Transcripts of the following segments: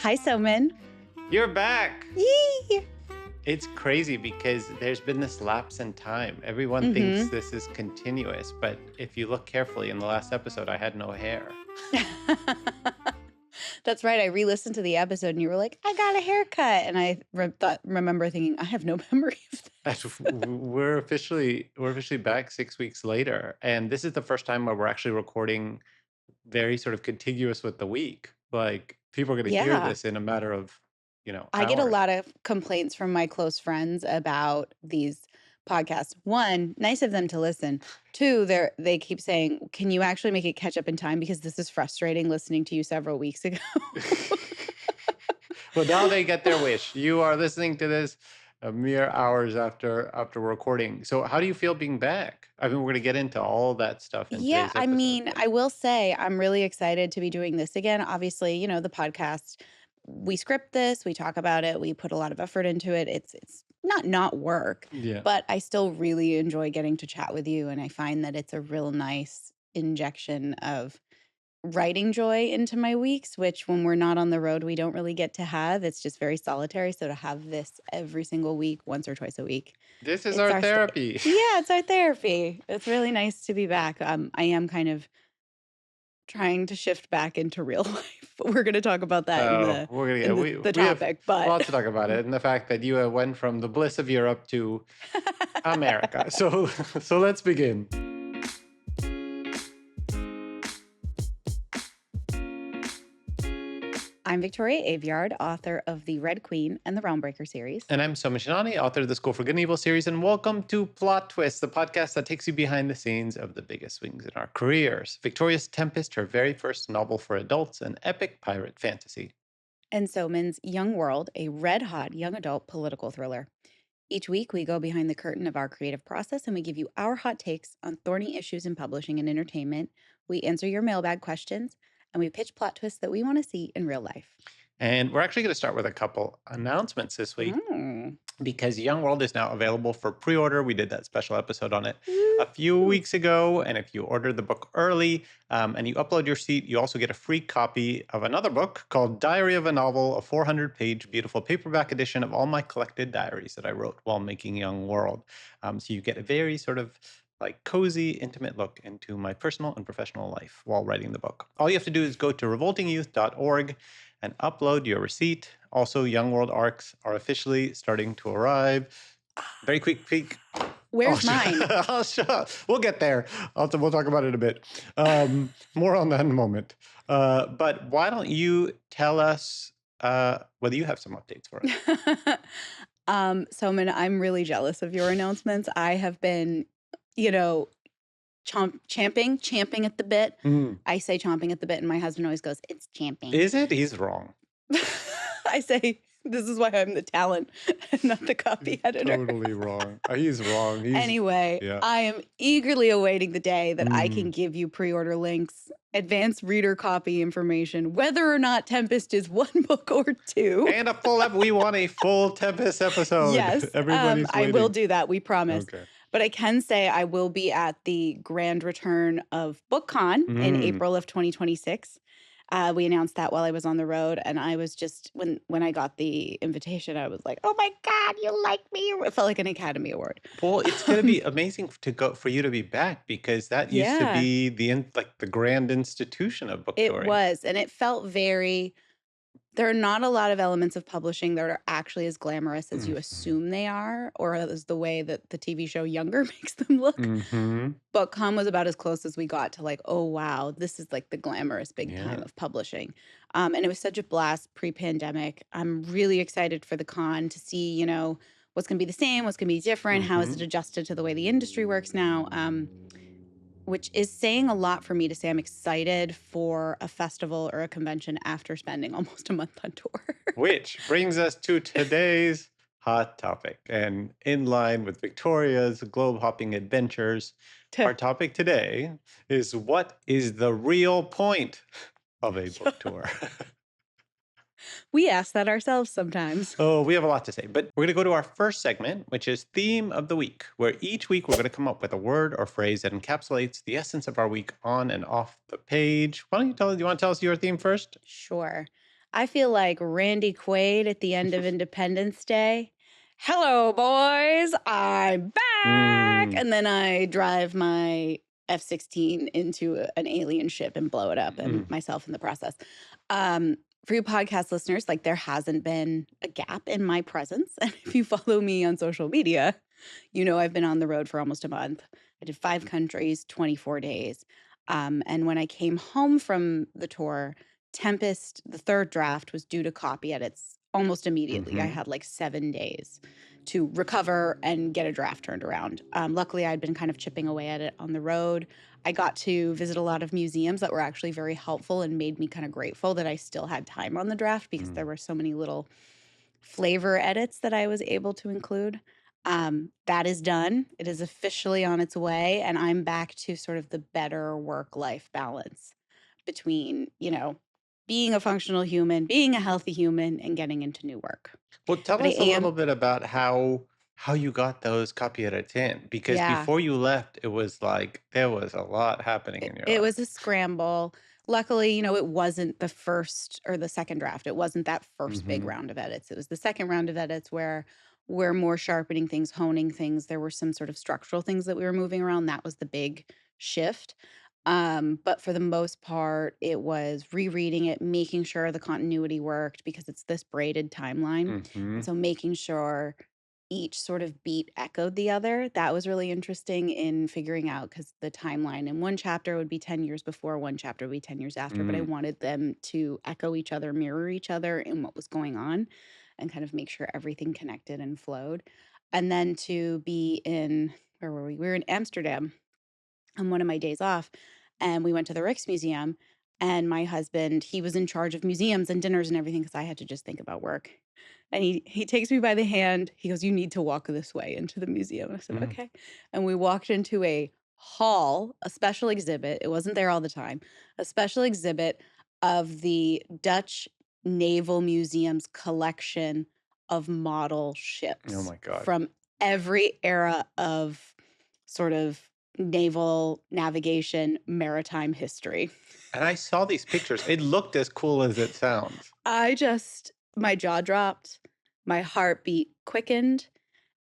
Hi, Soman. You're back. Yee! It's crazy because there's been this lapse in time. Everyone thinks this is continuous, but if you look carefully in the last episode, I had no hair. That's right. I re-listened to the episode and you were like, I got a haircut. And I remember thinking, I have no memory of that. We're officially back 6 weeks later, and this is the first time where we're actually recording very sort of contiguous with the week. Like people are going to hear Yeah. this in a matter of, I get a hours. lot of complaints from my close friends about these podcasts. One, nice of them to listen. Two, they keep saying, can you actually make it catch up in time? Because this is frustrating listening to you several weeks ago. Well, now they get their wish. You are listening to this a mere hours after recording. So how do you feel being back? I mean, we're going to get into all that stuff in Yeah, today's I episode. mean, I will say I'm really excited to be doing this again. Obviously, the podcast, we script this, we talk about it, we put a lot of effort into it. It's not work, Yeah. but I still really enjoy getting to chat with you, and I find that it's a real nice injection of writing joy into my weeks, which when we're not on the road, we don't really get to have. It's just very solitary. So to have this every single week, once or twice a week, This is it's our our therapy. yeah, it's our therapy. It's really nice to be back. I am kind of trying to shift back into real life, but we're going to talk about that in Oh, the we're gonna in get the we have topic. a But lot to talk about it, and the fact that you went from the bliss of Europe to America. So so let's begin. I'm Victoria Aveyard, author of The Red Queen and the Realmbreaker series. And I'm Soman and author of the School for Good and Evil series, and welcome to Plot Twist, the podcast that takes you behind the scenes of the biggest swings in our careers. Victoria's Tempest, her very first novel for adults, an epic pirate fantasy. And Soman's Young World, a red-hot young adult political thriller. Each week, we go behind the curtain of our creative process and we give you our hot takes on thorny issues in publishing and entertainment. We answer your mailbag questions and we pitch plot twists that we want to see in real life. And we're actually going to start with a couple announcements this week. Mm. Because Young World is now available for pre-order. We did that special episode on it a few weeks ago. And if you order the book early and you upload your receipt, you also get a free copy of another book called Diary of a Novel, a 400-page beautiful paperback edition of all my collected diaries that I wrote while making Young World. So you get a very sort of like cozy, intimate look into my personal and professional life while writing the book. All you have to do is go to revoltingyouth.org and upload your receipt. Also, Young World ARCs are officially starting to arrive. Very quick peek. Where's mine? We'll get there. We'll talk about it a bit. More on that in a moment. But why don't you tell us whether you have some updates for us? Soman, I'm really jealous of your announcements. I have been, champing at the bit. I say chomping at the bit, and my husband always goes, "It's champing." Is it? He's wrong. I say, this is why I'm the talent and not the copy editor. Totally wrong. He's wrong. Anyway, yeah. I am eagerly awaiting the day that I can give you pre-order links, advanced reader copy information, whether or not Tempest is one book or two. And a full we want a full Tempest episode. Yes, Everybody's I waiting. will do that. We promise. Okay. But I can say I will be at the grand return of BookCon in April of 2026. We announced that while I was on the road, and I was just when I got the invitation, I was like, "Oh my God, you like me!" It felt like an Academy Award. Well, it's going to be amazing for you to be back, because that used to be the grand institution of book touring. It was, and it felt very. There are not a lot of elements of publishing that are actually as glamorous as you assume they are, or as the way that the TV show Younger makes them look. BookCon was about as close as we got to like, oh wow, this is like the glamorous big time of publishing. And it was such a blast pre-pandemic. I'm really excited for the con to see, what's going to be the same, what's going to be different, how is it adjusted to the way the industry works now. Which is saying a lot for me to say I'm excited for a festival or a convention after spending almost a month on tour. Which brings us to today's hot topic. And in line with Victoria's globe-hopping adventures, our topic today is, what is the real point of a book tour? We ask that ourselves sometimes. Oh, we have a lot to say, but we're going to go to our first segment, which is Theme of the Week, where each week we're going to come up with a word or phrase that encapsulates the essence of our week on and off the page. Why don't you want to tell us your theme first? Sure. I feel like Randy Quaid at the end of Independence Day. Hello, boys, I'm back. Mm, And then I drive my F-16 into an alien ship and blow it up and mm, myself in the process. For you podcast listeners, like there hasn't been a gap in my presence. And if you follow me on social media, you know I've been on the road for almost a month. I did 5 countries, 24 days. And when I came home from the tour, Tempest, the third draft, was due to copy edits almost immediately. I mhm, had like 7 days to recover and get a draft turned around. Luckily, I'd been kind of chipping away at it on the road. I got to visit a lot of museums that were actually very helpful and made me kind of grateful that I still had time on the draft because there mm. were so many little flavor edits that I was able to include. That is done. It is officially on its way, and I'm back to sort of the better work-life balance between, being a functional human, being a healthy human, and getting into new work. Well, tell But I us a little am, bit about how you got those copy edits in, because yeah. before you left, it was like there was a lot happening in your It was a life. scramble. Luckily, it wasn't the first or the second draft. It wasn't that first big Mhm, round of edits. It was the second round of edits where we're more sharpening things, honing things. There were some sort of structural things that we were moving around. That was the big shift. But for the most part, it was rereading it, making sure the continuity worked because it's this braided timeline. And mhm, so making sure each sort of beat echoed the other. That was really interesting in figuring out because the timeline in one chapter would be 10 years before, one chapter would be 10 years after, but I mm. wanted them to echo each other, mirror each other in what was going on, and kind of make sure everything connected and flowed. And then to be in, where were we? We were in Amsterdam on one of my days off, and we went to the Rijksmuseum. And my husband, he was in charge of museums and dinners and everything because I had to just think about work. And he takes me by the hand. He goes, "You need to walk this way into the museum." I said, Mm. "Okay." And we walked into a hall, a special exhibit. It wasn't there all the time. A special exhibit of the Dutch Naval Museum's collection of model Oh ships my god. from every era of sort of naval navigation, maritime history. And I saw these pictures. It looked as cool as it sounds. My jaw dropped, my heartbeat quickened,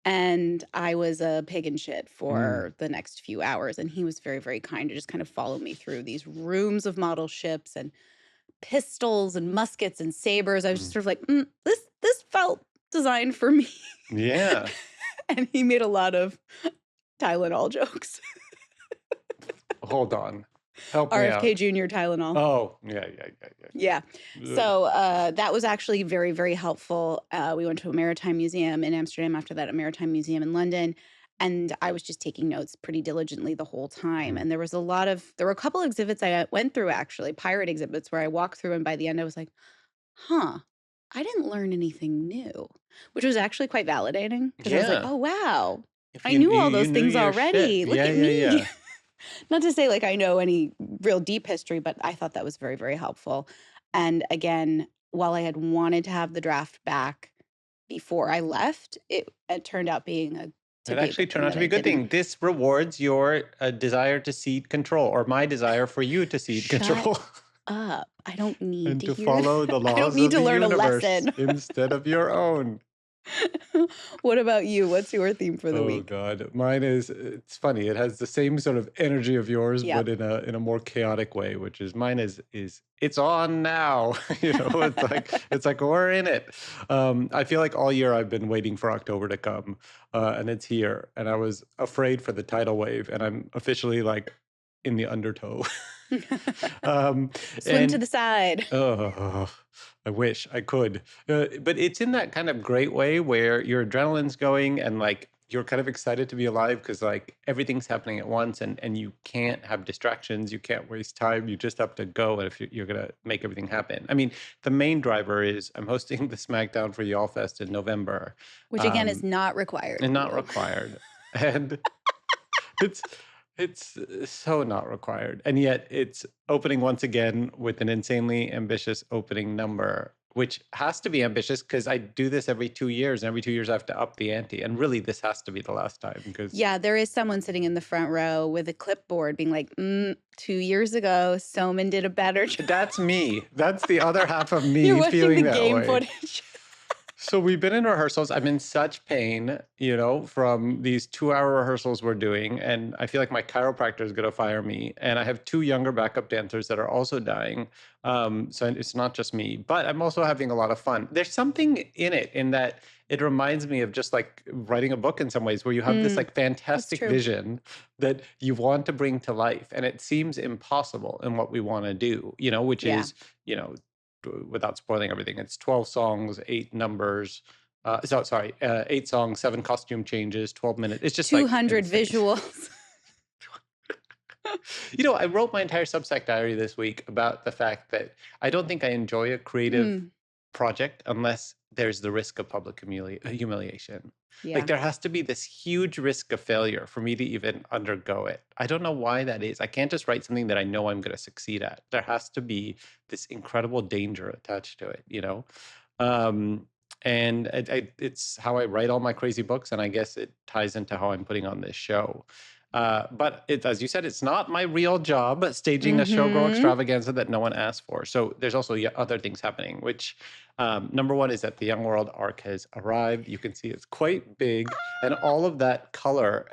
and I was a pig in shit Mm, for the next few hours. And he was very, very kind to just kind of follow me through these rooms of model ships and pistols and muskets and sabers. I was just mm. sort of like, this felt designed for me. Yeah. And he made a lot of Tylenol jokes. Hold on. Help me RFK out. Jr. Tylenol. Oh, yeah, yeah, yeah, Yeah. yeah. Ugh. So that was actually very, very helpful. We went to a maritime museum in Amsterdam, after that, a maritime museum in London. And I was just taking notes pretty diligently the whole time. Mm. And there were a couple exhibits I went through, actually, pirate exhibits, where I walked through. And by the end, I was like, huh, I didn't learn anything new, which was actually quite validating because I was like, Yeah. oh, wow, If I you knew all you those knew things your shit. already. Look Yeah, at yeah, me. yeah. Not to say like I know any real deep history, but I thought that was very, very helpful. And again, while I had wanted to have the draft back before I left, it turned out to It be a actually good turned thing out that to be I a good didn't. thing. This rewards your desire to cede control, or my desire for you to cede Shut control up. I don't need and to to hear follow the I don't laws need of to the learn a universe lesson. instead of your own. What about you? What's your theme for the Oh week? God, mine is. It's funny. It has the same sort of energy of yours, but Yep. in a more chaotic way. Which is mine is it's on now. It's like we're in it. I feel like all year I've been waiting for October to come, and it's here. And I was afraid for the tidal wave, and I'm officially like in the undertow. um, Swim to and the side. Oh, I wish I could. But it's in that kind of great way where your adrenaline's going and like you're kind of excited to be alive because like everything's happening at once and you can't have distractions. You can't waste time. You just have to go. And if you're going to make everything happen. I mean, the main driver is I'm hosting the SmackDown for Y'all Fest in November, Which again is um, not required and of not you. required. And it's so not required, and yet it's opening once again with an insanely ambitious opening number. which has to be ambitious because I do this every 2 years, and every 2 years I have to up the ante. And really, this has to be the last time because Yeah, there is someone sitting in the front row with a clipboard being like, 2 years ago, Soman did a better job." that's me. That's the other half of You're me watching the feeling that game way. footage. So we've been in rehearsals. I'm in such pain, from these 2-hour rehearsals we're doing. And I feel like my chiropractor is going to fire me. And I have two younger backup dancers that are also dying. So it's not just me, but I'm also having a lot of fun. There's something in it in that it reminds me of just like writing a book in some ways where you have this Mm, like that's fantastic true. vision that you want to bring to life. And it seems impossible in what we want to do, which Yeah. is, you know, without spoiling everything, it's 12 songs, 8 numbers. Sorry, 8 songs, 7 costume changes, 12 minutes. It's just like 200 insane. visuals. I wrote my entire Substack diary this week about the fact that I don't think I enjoy a creative Mm, project unless there's the risk of public humiliation. Like yeah. there has to be this huge risk of failure for me to even undergo it. I don't know why that is. I can't just write something that I know I'm going to succeed at. There has to be this incredible danger attached to it. Um, and it's how I write all my crazy books, and I guess it ties into how I'm putting on this show. But as you said, it's not my real job staging a showgirl Mhm. extravaganza that no one asked for. So there's also other things happening, which number one is that the Young World arc has arrived. You can see it's quite big, and all of that color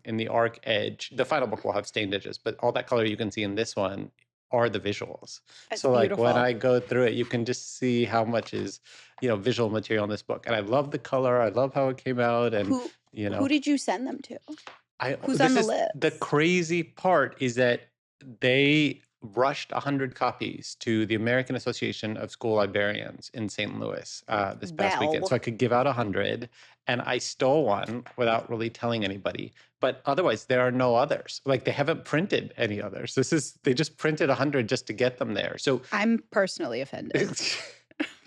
in the arc edge. The final book will have stained edges, but all that color you can see in this one are the visuals. That's So like when beautiful. I go through it, you can just see how much is visual material in this book, and I love the color. I love how it came out, and Who you who know did you send them to? I Who's on this the is the list? crazy part is that they rushed 100 copies to the American Association of School Librarians in St. Louis this past weekend. So Well, I could give out 100, and I stole one without really telling anybody. But otherwise, there are no others. Like they haven't printed any others. They just printed 100 just to get them there. So I'm personally offended.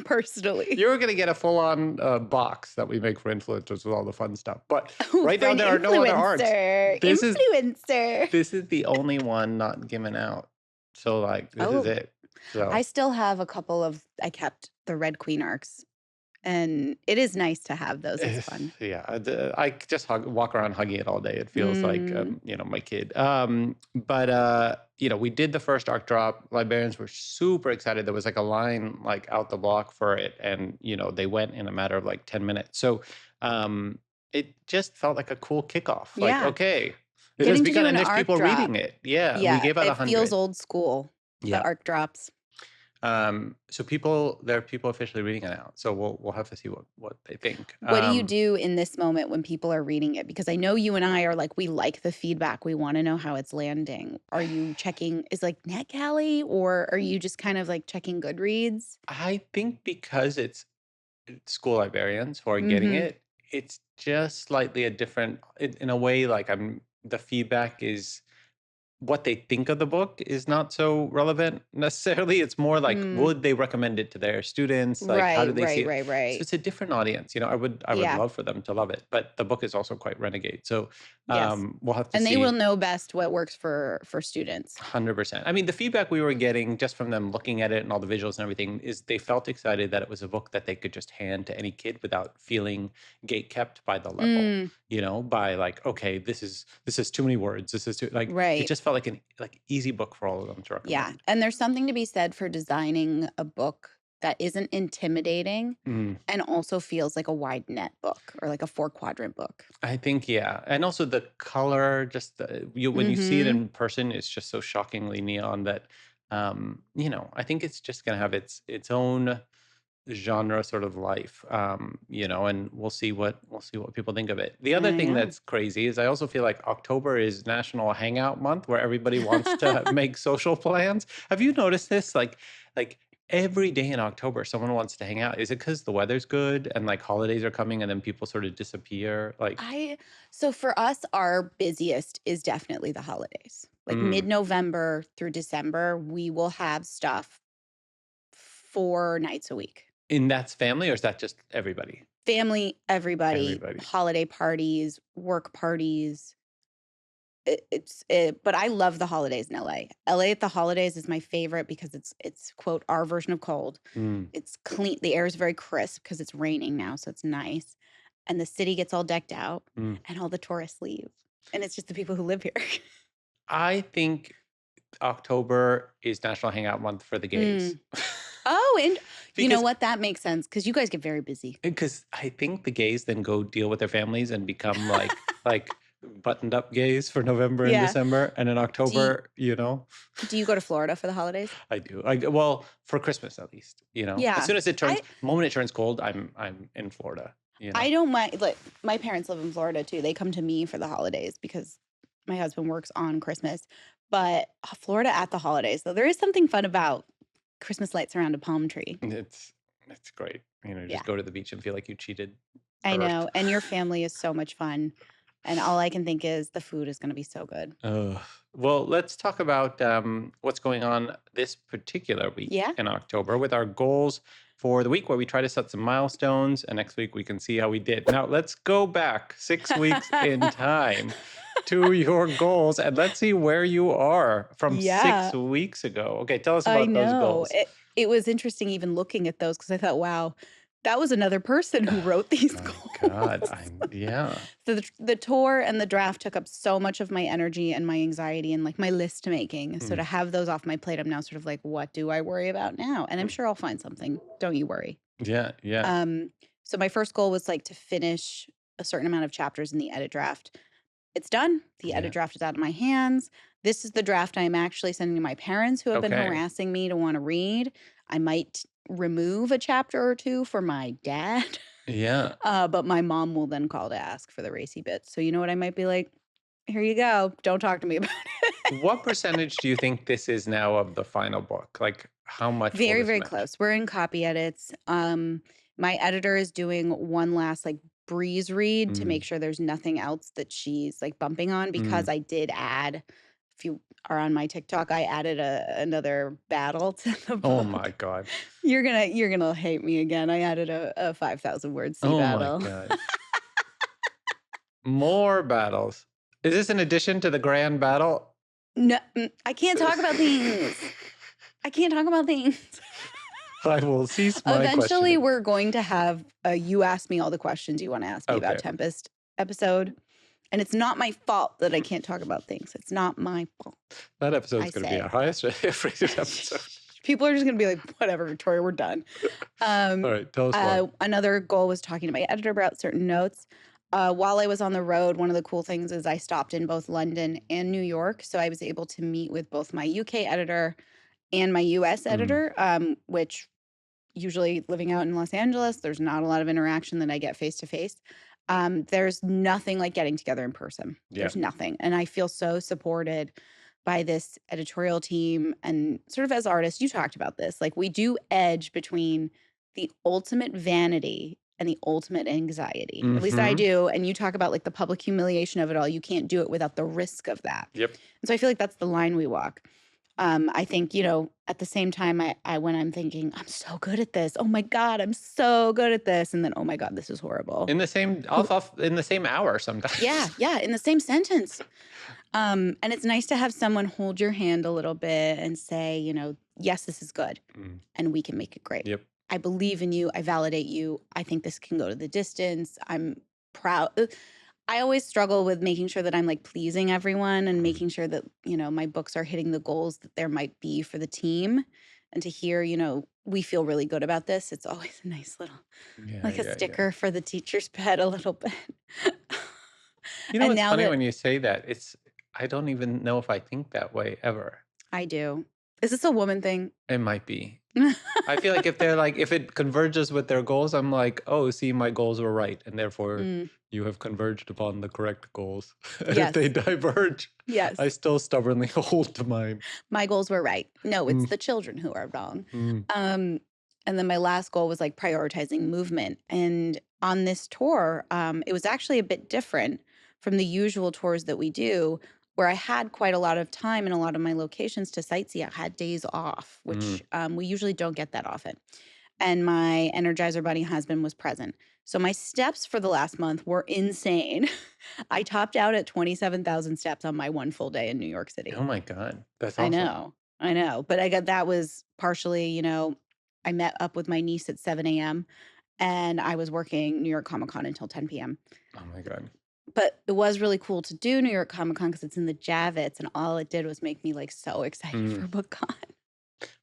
Personally. you're going to get a full-on box that we make for influencers with all the fun stuff. But Oh, right for now, an there are no other arcs. influencer. This is Influencer. this is the only one not given out. So like this is Oh, it. So I still have a couple of I kept the Red Queen arcs, and it is nice to have those. It's fun. yeah, I just walk around hugging it all day. It feels like Mm, my kid. But we did the first arc drop. Librarians were super excited. There was like a line like out the block for it, and they went in a matter of like 10 minutes. So it just felt like a cool kickoff. Like, yeah. okay, it has Getting to do begun, an and there's arc people reading drop. it. Yeah, we Yeah, gave out it feels 100. old school, the Yeah. arc drops. So there are people officially reading it now. So we'll have to see what they think. What do you do in this moment when people are reading it? Because I know you and I are like, we like the feedback. We want to know how it's landing. Are you checking, is like NetGalley, or are you just kind of like checking Goodreads? I think because it's school librarians who are getting Mm-hmm. it, it's just slightly a different, in a way, like the feedback is what they think of the book is not so relevant necessarily. It's more like, Mm. would they recommend it to their students? Like, how Right, do they see right, it? right, So right. it's a different audience. I would Yeah. love for them to love it, but the book is also quite renegade. So Yes. we'll have to And they will see. know best what works for students. 100%. I mean, the feedback we were getting just from them looking at it and all the visuals and everything is they felt excited that it was a book that they could just hand to any kid without feeling gate kept by the level, Mm, by like, okay, this is too many words. This is too like it right. just felt like an like easy book for all of them to Yeah. recommend. And there's something to be said for designing a book that isn't intimidating Mm, and also feels like a wide net book or like a 4 quadrant book. I think yeah, and also the color, just when you see it Mm-hmm. in person, it's just so shockingly neon that I think it's just gonna have its own genre sort of life, and we'll see what people think of it. The other I thing know. that's crazy is I also feel like October is National Hangout Month, where everybody wants to make social plans. Have you noticed this? Like every day in October, someone wants to hang out. Is it because the weather's good and like holidays are coming, and then people sort of disappear? Like, I so for us, our busiest is definitely the holidays. Like mm, mid-November through December, we will have stuff 4 nights a week. and that's family, or is that just everybody? Family, everybody, Everybody. holiday parties, work parties. But I love the holidays in LA. LA at the holidays is my favorite because it's quote our version of cold. Mm, It's clean. The air is very crisp because it's raining now, so it's nice. And the city gets all decked out, mm. and all the tourists leave, and it's just the people who live here. I think October is National Hangout Month for the gays. Mm. Oh, and you know Because what? That makes sense because you guys get very busy. because I think the gays then go deal with their families and become like buttoned up gays for November and Yeah. December, and in Do you, October, do you go to Florida for the holidays? I do. Well, for Christmas at least, As Yeah. soon as I moment it turns cold, I'm in Florida, I don't mind. Like my parents live in Florida too. They come to me for the holidays because my husband works on Christmas. But Florida at the holidays, though, there is something fun about Christmas lights around a palm tree. It's great. Yeah, Just go to the beach and feel like you cheated I Earth. know. And your family is so much fun. And all I can think is the food is going to be so good. Well, let's talk about what's going on this particular week Yeah. in October with our goals for the week, where we try to set some milestones, and next week we can see how we did. Now, let's go back 6 weeks in time to your goals, and let's see where you are from six Yeah, weeks ago. Okay, tell us I about those know. goals. It was interesting even looking at those because I thought, wow, that was another person who wrote these My God, goals. yeah. So the tour and the draft took up so much of my energy and my anxiety and like my list making. So Mm, to have those off my plate, I'm now sort of like, what do I worry about now? And I'm mm. sure I'll find something. Don't you worry. Yeah, yeah. Um, so my first goal was like to finish a certain amount of chapters in the edit draft. It's done. The edit Yeah. draft is out of my hands. This is the draft I'm actually sending to my parents who have been Okay. harassing me to want to read. I might remove a chapter or two for my dad. Yeah. But my mom will then call to ask for the racy bits. So you know what I might be like? Here you go. Don't talk to me about it. What percentage do you think this is now of the final book? Like, how much will Very, this very match? close. We're in copy edits. My editor is doing one last like breeze read to Mm, make sure there's nothing else that she's like bumping on because mm. I did add, if you are on my TikTok, I added another battle to the Oh book. my God. You're gonna hate me again. I added a 5,000 word sea Oh my battle. God. More battles. Is this in addition to the grand battle? No, I can't talk about things. I can't talk about things. I will cease my Eventually, questioning. we're going to have a "You Ask Me All the Questions You Want to Ask Me About Okay. Tempest" episode, and it's not my fault that I can't talk about things. It's not my fault, That episode's I going to be say. our highest rated episode. People are just gonna be like, "Whatever, Victoria, we're done." All Um, right. Tell us more. Another goal was talking to my editor about certain notes. While I was on the road, one of the cool things is I stopped in both London and New York, so I was able to meet with both my UK editor and my US Mm, editor, which usually living out in Los Angeles, there's not a lot of interaction that I get face to face. There's nothing like getting together in person. yeah. There's nothing. And I feel so supported by this editorial team. And sort of as artists, you talked about this. Like we do edge between the ultimate vanity and the ultimate anxiety. At least I Mm-hmm. do. And you talk about like the public humiliation of it all. You can't do it without the risk of that. Yep. And so I feel like that's the line we walk. I think, at the same time, I when I'm thinking, I'm so good at this. Oh my God, I'm so good at this. And then, oh my God, this is horrible. In the same Who, off in the same hour sometimes. yeah, yeah, in the same sentence. And it's nice to have someone hold your hand a little bit and say, yes, this is good Mm, and we can make it great. yep. I believe in you. I validate you. I think this can go to the distance. I'm proud. I always struggle with making sure that I'm like pleasing everyone and Mm, making sure that, my books are hitting the goals that there might be for the team. And to hear, we feel really good about this. It's always a nice little, yeah, like a yeah, yeah. sticker for the teacher's pet a little bit. And It's now funny that when you say that. I don't even know if I think that way ever. I do, is this a woman thing? It might be. I feel like if it converges with their goals, I'm like, oh, see, my goals were right, and therefore Mm, you have converged upon the correct goals. And if they yes, diverge, I yes. still stubbornly hold to mine. My goals were right. No, it's Mm, the children who are wrong. mm, Um, and then my last goal was like prioritizing movement. And on this tour, it was actually a bit different from the usual tours that we do, where I had quite a lot of time in a lot of my locations to sightsee. I had days off, mm, which we usually don't get that often. and my Energizer Bunny husband was present. So my steps for the last month were insane. I topped out at 27,000 steps on my one full day in New York Oh City. my God. That's I awesome. know. I know. But that was partially, I met up with my niece at 7 a.m. and I was working New York Comic Con until 10 p.m. Oh my God. But it was really cool to do New York Comic Con because it's in the Javits, and all it did was make me like so excited Mm. for BookCon.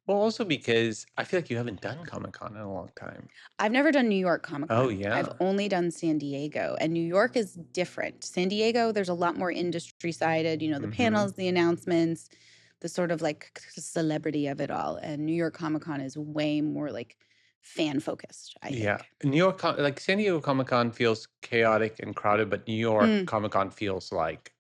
Well, also because I feel like you haven't done Comic Con in a long time. I've never done New York Comic Oh, Con. I've yeah. only done San Diego, and New York is different. San Diego, there's a lot more industry sided, the Mm-hmm. panels, the announcements, the sort of like celebrity of it all. And New York Comic Con is way more like fan focused, I Yeah. think. New York, like San Diego Comic Con feels chaotic and crowded, but New York Mm, Comic Con feels like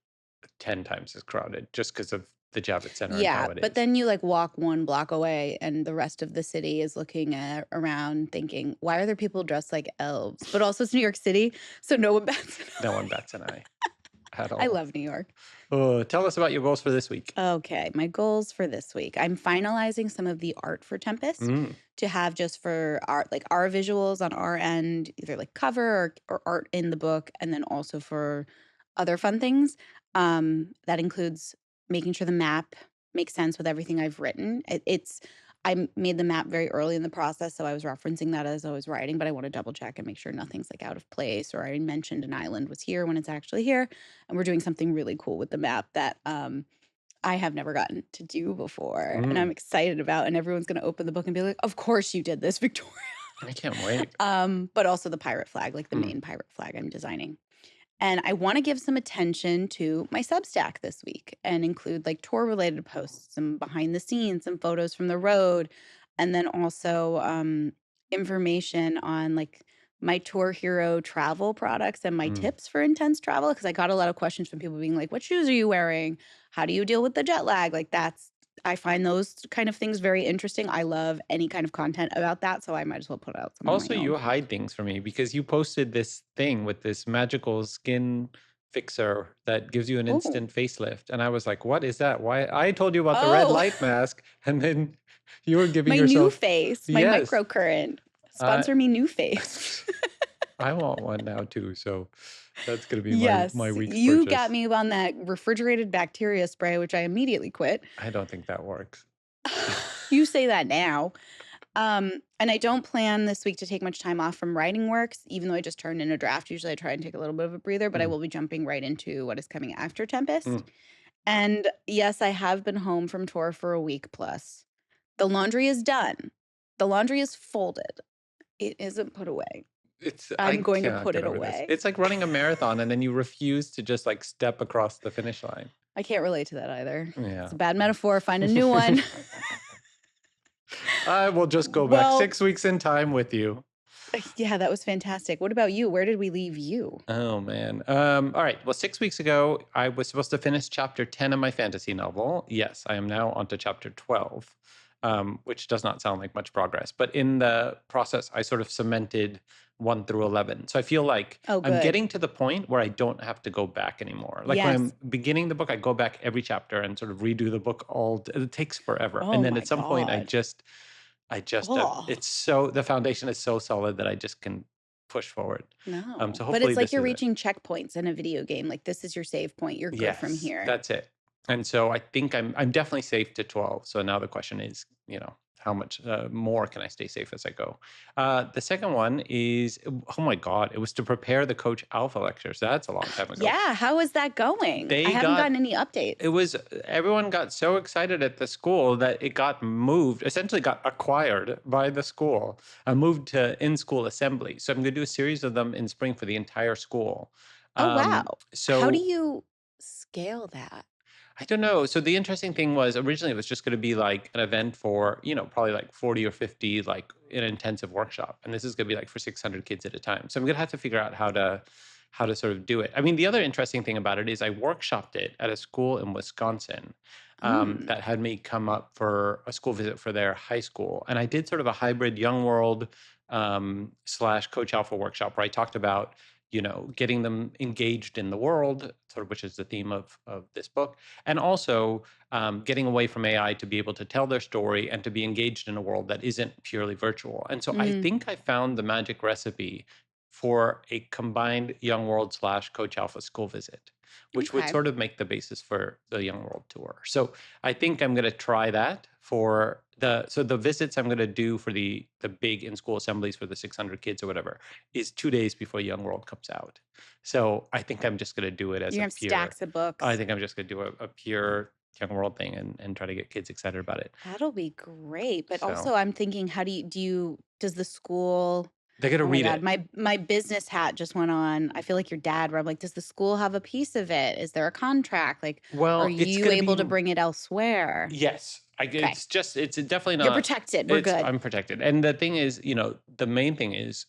10 times as crowded just because of the Javits Center and yeah, how it but is. then you like walk one block away, and the rest of the city is looking around thinking, why are there people dressed like elves? But also, it's New York City, so no one bats an No eye. one bats an eye at I all. love New York. Oh, tell us about your goals for this week. Okay, my goals for this week. I'm finalizing some of the art for Tempest Mm, to have just for art, like our visuals on our end, either like cover or art in the book, and then also for other fun things. That includes making sure the map makes sense with everything I've written. I made the map very early in the process, so I was referencing that as I was writing, but I want to double check and make sure nothing's like out of place or I mentioned an island was here when it's actually here. And we're doing something really cool with the map that I have never gotten to do before, and I'm mm. excited about, and everyone's gonna open the book and be like, "Of course you did this, Victoria." I can't wait. But also the pirate flag, like the Mm, main pirate flag I'm designing. And I wanna give some attention to my Substack this week and include, like, tour-related posts, some behind the scenes, some photos from the road, and then also, information on, like, my tour hero travel products and my mm. tips for intense travel. Because I got a lot of questions from people being like, "What shoes are you wearing? How do you deal with the jet lag?" Like, I find those kind of things very interesting. I love any kind of content about that, so I might as well put out some of my Also, own. you hide things from me because you posted this thing with this magical skin fixer that gives you an Oh. instant facelift. And I was like, what is that? Why? I told you about the red Oh! light mask. And then you were giving My new yourself, face, my yes. microcurrent. Uh, Sponsor me, new face. I want one now too. So that's going to be my Yes, week's you got purchase. me on that refrigerated bacteria spray, which I immediately quit. I don't think that works. You say that now. And I don't plan this week to take much time off from writing works, even though I just turned in a draft. Usually I try and take a little bit of a breather, but I Mm, will be jumping right into what is coming after mm. Tempest. And yes, I have been home from tour for a week plus. The laundry is done. The laundry is folded. It isn't put away. I I'm going to cannot put get it over this. away. It's like running a marathon and then you refuse to just like step across the finish line. I can't relate to that either. It's Yeah. a bad metaphor. Find a new one. I will just go back Well, 6 weeks in time with you. yeah, that was fantastic. What about you? Where did we leave you? Oh man. All right. Well, 6 weeks ago, I was supposed to finish chapter 10 of my fantasy novel. Yes, I am now on to chapter 12, which does not sound like much progress. But in the process, I sort of cemented 1 through 11. So I feel like Oh, I'm good. getting to the point where I don't have to go back anymore. Like when Yes. I'm beginning the book, I go back every chapter and sort of redo the book it takes forever. And Oh then my at some point, God. it's Oh, so the foundation is so solid that I just can push forward. no. So But hopefully it's like this you're is it. reaching checkpoints in a video game. Like this is your save point. You're good from Yes, here. that's it. And so I think I'm definitely safe to 12. So now the question is, how much more can I stay safe as I go? The second one is, oh my God, it was to prepare the Coach Alpha lectures. That's a long time ago. Yeah. How is that going? I They haven't got gotten any updates. it was everyone got so excited at the school that it got moved, essentially got acquired by the school and moved to in-school assembly. So I'm going to do a series of them in spring for the entire school. Oh, wow. How do So you scale that? I don't know. So the interesting thing was originally it was just going to be like an event for, probably like 40 or 50, like an intensive workshop. And this is going to be like for 600 kids at a time. So I'm going to have to figure out how to sort of do it. I mean, the other interesting thing about it is I workshopped it at a school in Wisconsin Mm. that had me come up for a school visit for their high school. And I did sort of a hybrid young world / Coach Alpha workshop where I talked about getting them engaged in the world, sort of, which is the theme of this book, and also getting away from AI to be able to tell their story and to be engaged in a world that isn't purely virtual. And so I Mm, think I found the magic recipe for a combined Young World slash Coach Alpha school visit, which would okay. sort of make the basis for the Young World tour. So I think I'm going to try that for the visits I'm going to do for the big in school assemblies for the 600 kids or whatever is 2 days before Young World comes out. So I think I'm just going to do it as You a have pure. stacks of I books. think I'm just going to do a pure Young World thing and try to get kids excited about it. That'll be great. But So also I'm thinking, how does the school they're going to oh my read God, it. my business hat just went on. I feel like your dad, where I'm like, does the school have a piece of it? Is there a contract? Like, are Well, it's you going to able to be. bring it elsewhere? Yes, Okay. it's definitely You're not. protected. We're good. I'm protected, and the thing is, the main thing is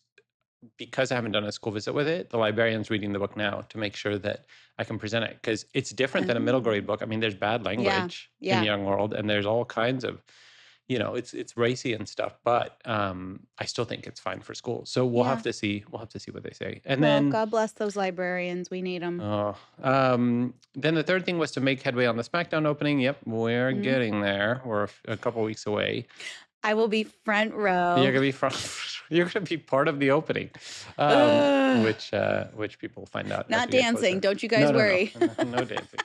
because I haven't done a school visit with it, the librarian's reading the book now to make sure that I can present it because it's different than a middle grade Oh. book. I mean, there's bad Yeah. language in Yeah. Young World, and there's all kinds of, it's racy and stuff. But I still think it's fine for school. So we'll have Yeah. to see. We'll have to see what they say, and Well, then. God bless those librarians. We need them. Then the third thing was to make headway on the SmackDown opening. Yep, we're getting there. We're a couple weeks away. I will be front You're row. gonna be from. You're gonna be part of the opening, Ugh. which people find out as Not we get dancing. closer. Don't you No, guys no, no, worry. no dancing.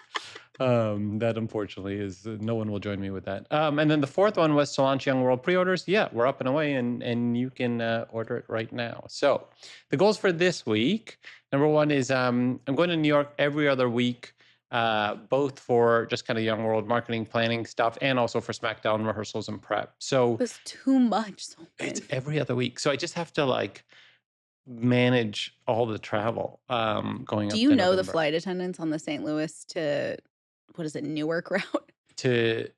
That unfortunately is no one will join me with that. And then the fourth one was to launch Young World pre-orders. Yeah, we're up and away, and you can order it right now. So the goals for this week: number one is I'm going to New York every other week. Both for just kind of Young World marketing planning stuff and also for SmackDown rehearsals and prep. So Was too much, it's Soman. every other week. So I just have to like manage all the travel going Do up you to know the November flight attendants on the St. Louis to what is it, Newark route? to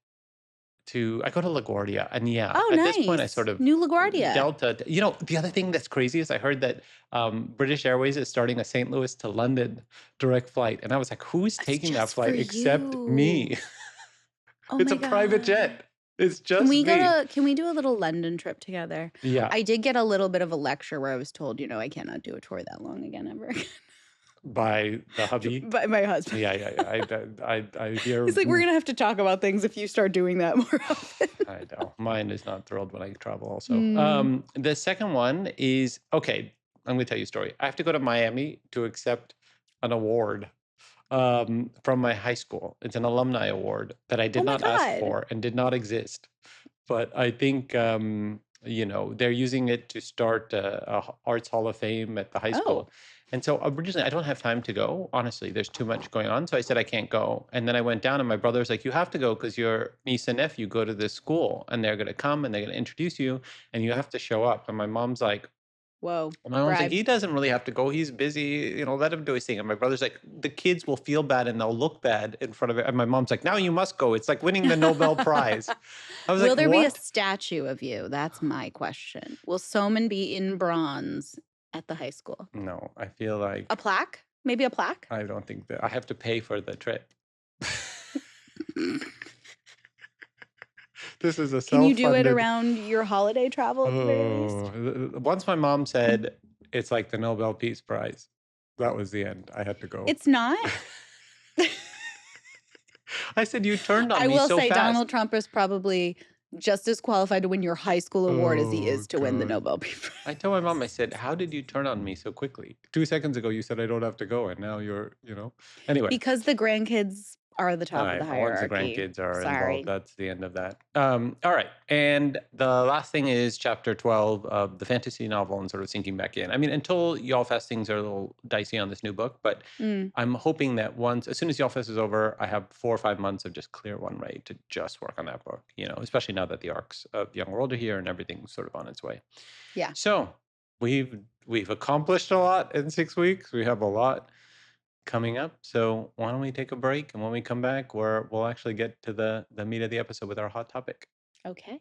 I go to LaGuardia, and yeah, Oh, at this point I nice. sort of New LaGuardia. Delta. The other thing that's crazy is I heard that British Airways is starting a St. Louis to London direct flight, and I was like, who's It's taking that just for flight except me? you. Oh It's my a private God. jet. It's just me. Can we do a little London trip together? Yeah, I did get a little bit of a lecture where I was told, I cannot do a tour that long again ever again by the hubby. by my husband. Yeah, yeah, yeah. I hear. He's like, we're gonna have to talk about things if you start doing that more often. I know. Mine is not thrilled when I travel also. Mm. The second one is okay, I'm gonna tell you a story. I have to go to Miami to accept an award from my high school. It's an alumni award that I Oh did my not ask God. for and did not exist. But I think they're using it to start Arts Hall of Fame at the high Oh, school. And so originally, I don't have time to go. Honestly, there's too much going on. So I said I can't go. And then I went down, and my brother's like, "You have to go because your niece and nephew go to this school, and they're going to come and they're going to introduce you, and you have to show up." And whoa. my mom's like, Bribe. "He doesn't really have to go. He's busy. Let him do his thing." And my brother's like, "The kids will feel bad and they'll look bad in front of it." And my mom's like, "Now you must go. It's like winning the Nobel Prize." I was Will like, there be a "What?" statue of you? That's my question. Will Soman be in bronze at the high school? No, I feel A like plaque? Maybe a plaque? I don't think that I have to pay for the trip. This is a Can you do it self-funded. around your holiday travel at the very least? Once my mom said it's like the Nobel Peace Prize. That was the end. I had to go. It's not. I said you turned on I me will so say fast. Donald Trump is probably just as qualified to win your high school award as he Oh is to win the God. Nobel Peace I told my mom, I Prize. said, "How did you turn on me so quickly? 2 seconds ago you said I don't have to go, and now you're. Anyway, Because the grandkids are the top of the once the hierarchy. grandkids are involved, Sorry. that's the end of that. All right. And the last thing is chapter 12 of the fantasy novel and sort of sinking back in. I mean, until Y'all Fest, things are a little dicey on this new book, but Mm, I'm hoping that as soon as Y'all Fest is over, I have 4 or 5 months of just clear one rate to just work on that book, especially now that the arcs of Young World are here and everything's sort of on its way. yeah. So we've accomplished a lot in 6 weeks. We have a lot coming up. So why don't we take a break, and when we come back, we'll actually get to the meat of the episode with our hot topic. Okay.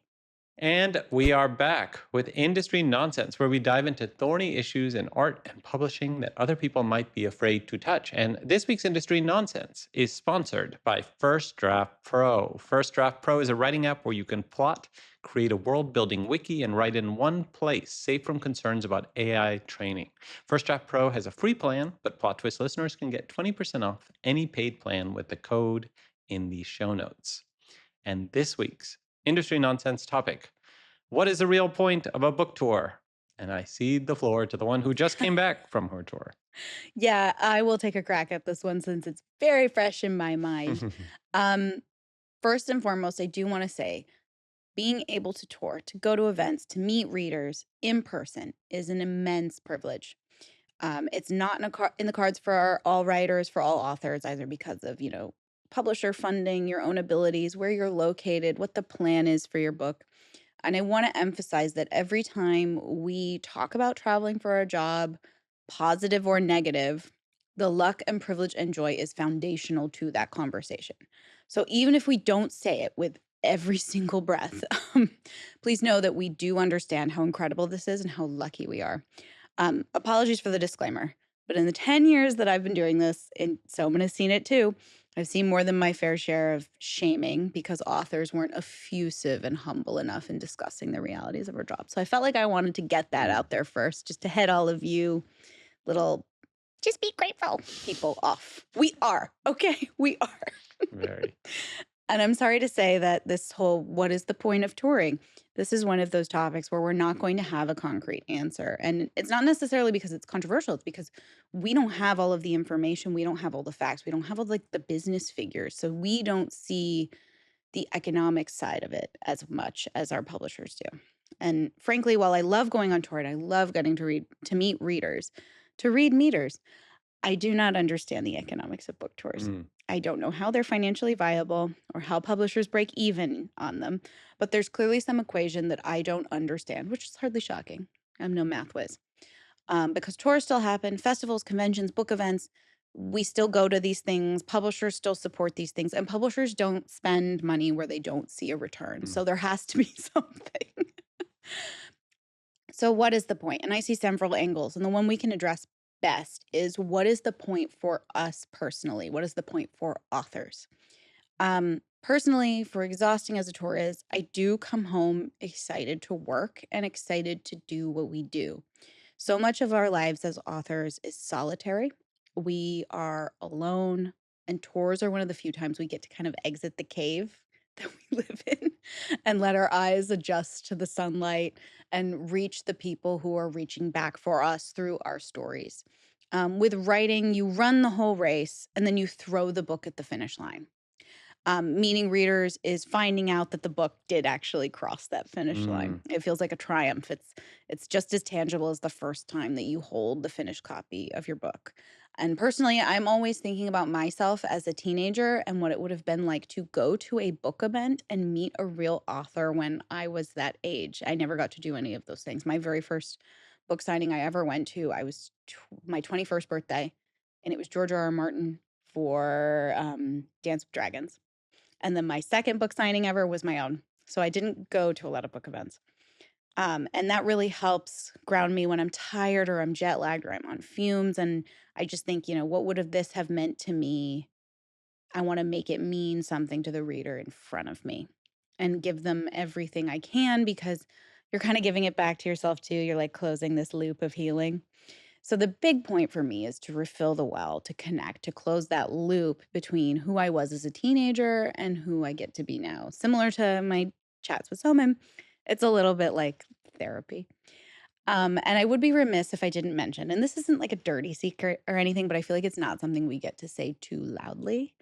And we are back with Industry Nonsense, where we dive into thorny issues in art and publishing that other people might be afraid to touch. And this week's Industry Nonsense is sponsored by First Draft Pro. First Draft Pro is a writing app where you can plot, create a world building wiki, and write in one place, safe from concerns about AI training. First Draft Pro has a free plan, but Plot Twist listeners can get 20% off any paid plan with the code in the show notes. And this week's Industry Nonsense topic: what is the real point of a book tour? And I cede the floor to the one who just came back from her tour. Yeah, I will take a crack at this one since it's very fresh in my mind. Um, First and foremost, I do want to say being able to tour, to go to events, to meet readers in person is an immense privilege. It's not in the cards for all writers, for all authors, either because of, publisher funding, your own abilities, where you're located, what the plan is for your book. And I want to emphasize that every time we talk about traveling for a job, positive or negative, the luck and privilege and joy is foundational to that conversation. So even if we don't say it with every single breath, please know that we do understand how incredible this is and how lucky we are. Apologies for the disclaimer, but in the 10 years that I've been doing this, and Soman has seen it too, I've seen more than my fair share of shaming because authors weren't effusive and humble enough in discussing the realities of our job. So I felt like I wanted to get that out there first, just to head all of you little, just be grateful people off. We are, okay? We are. Very. And I'm sorry to say that this whole what is the point of touring? This is one of those topics where we're not going to have a concrete answer. And it's not necessarily because it's controversial, it's because we don't have all of the information, we don't have all the facts, we don't have all like the business figures. So we don't see the economic side of it as much as our publishers do. And frankly, while I love going on tour and I love getting to meet readers, to read meters, I do not understand the economics of book tours. I don't know how they're financially viable or how publishers break even on them, but there's clearly some equation that I don't understand, which is hardly shocking. I'm no math whiz. Because tours still happen, festivals, conventions, book events, we still go to these things, publishers still support these things, and publishers don't spend money where they don't see a return. So there has to be something. So what is the point? And I see several angles, and the one we can address best is what is the point for us personally? What is the point for authors? Personally, for exhausting as a tour is, I do come home excited to work and excited to do what we do. So much of our lives as authors is solitary. We are alone, and tours are one of the few times we get to kind of exit the cave that we live in and let our eyes adjust to the sunlight and reach the people who are reaching back for us through our stories. With writing, you run the whole race and then you throw the book at the finish line. Meeting readers is finding out that the book did actually cross that finish line. It feels like a triumph. It's just as tangible as the first time that you hold the finished copy of your book. And personally, I'm always thinking about myself as a teenager and what it would have been like to go to a book event and meet a real author when I was that age. I never got to do any of those things. My very first book signing I ever went to, I was my 21st birthday, and it was George R. R. Martin for Dance with Dragons. And then my second book signing ever was my own. So I didn't go to a lot of book events. And that really helps ground me when I'm tired or I'm jet lagged or I'm on fumes. And I just think, what would have this have meant to me? I want to make it mean something to the reader in front of me and give them everything I can, because you're kind of giving it back to yourself too. You're like closing this loop of healing. So the big point for me is to refill the well, to connect, to close that loop between who I was as a teenager and who I get to be now. Similar to my chats with Soman, it's a little bit like therapy. And I would be remiss if I didn't mention, and this isn't like a dirty secret or anything, but I feel like it's not something we get to say too loudly.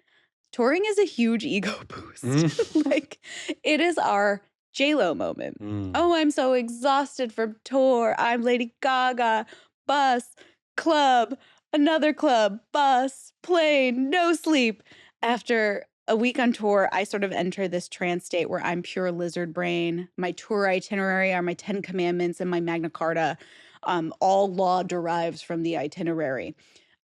Touring is a huge ego boost. Like, it is our J-Lo moment. Oh, I'm so exhausted from tour. I'm Lady Gaga. Bus, club, another club, bus, plane, no sleep. After a week on tour, I sort of enter this trance state where I'm pure lizard brain. My tour itinerary are my 10 commandments and my Magna Carta. All law derives from the itinerary.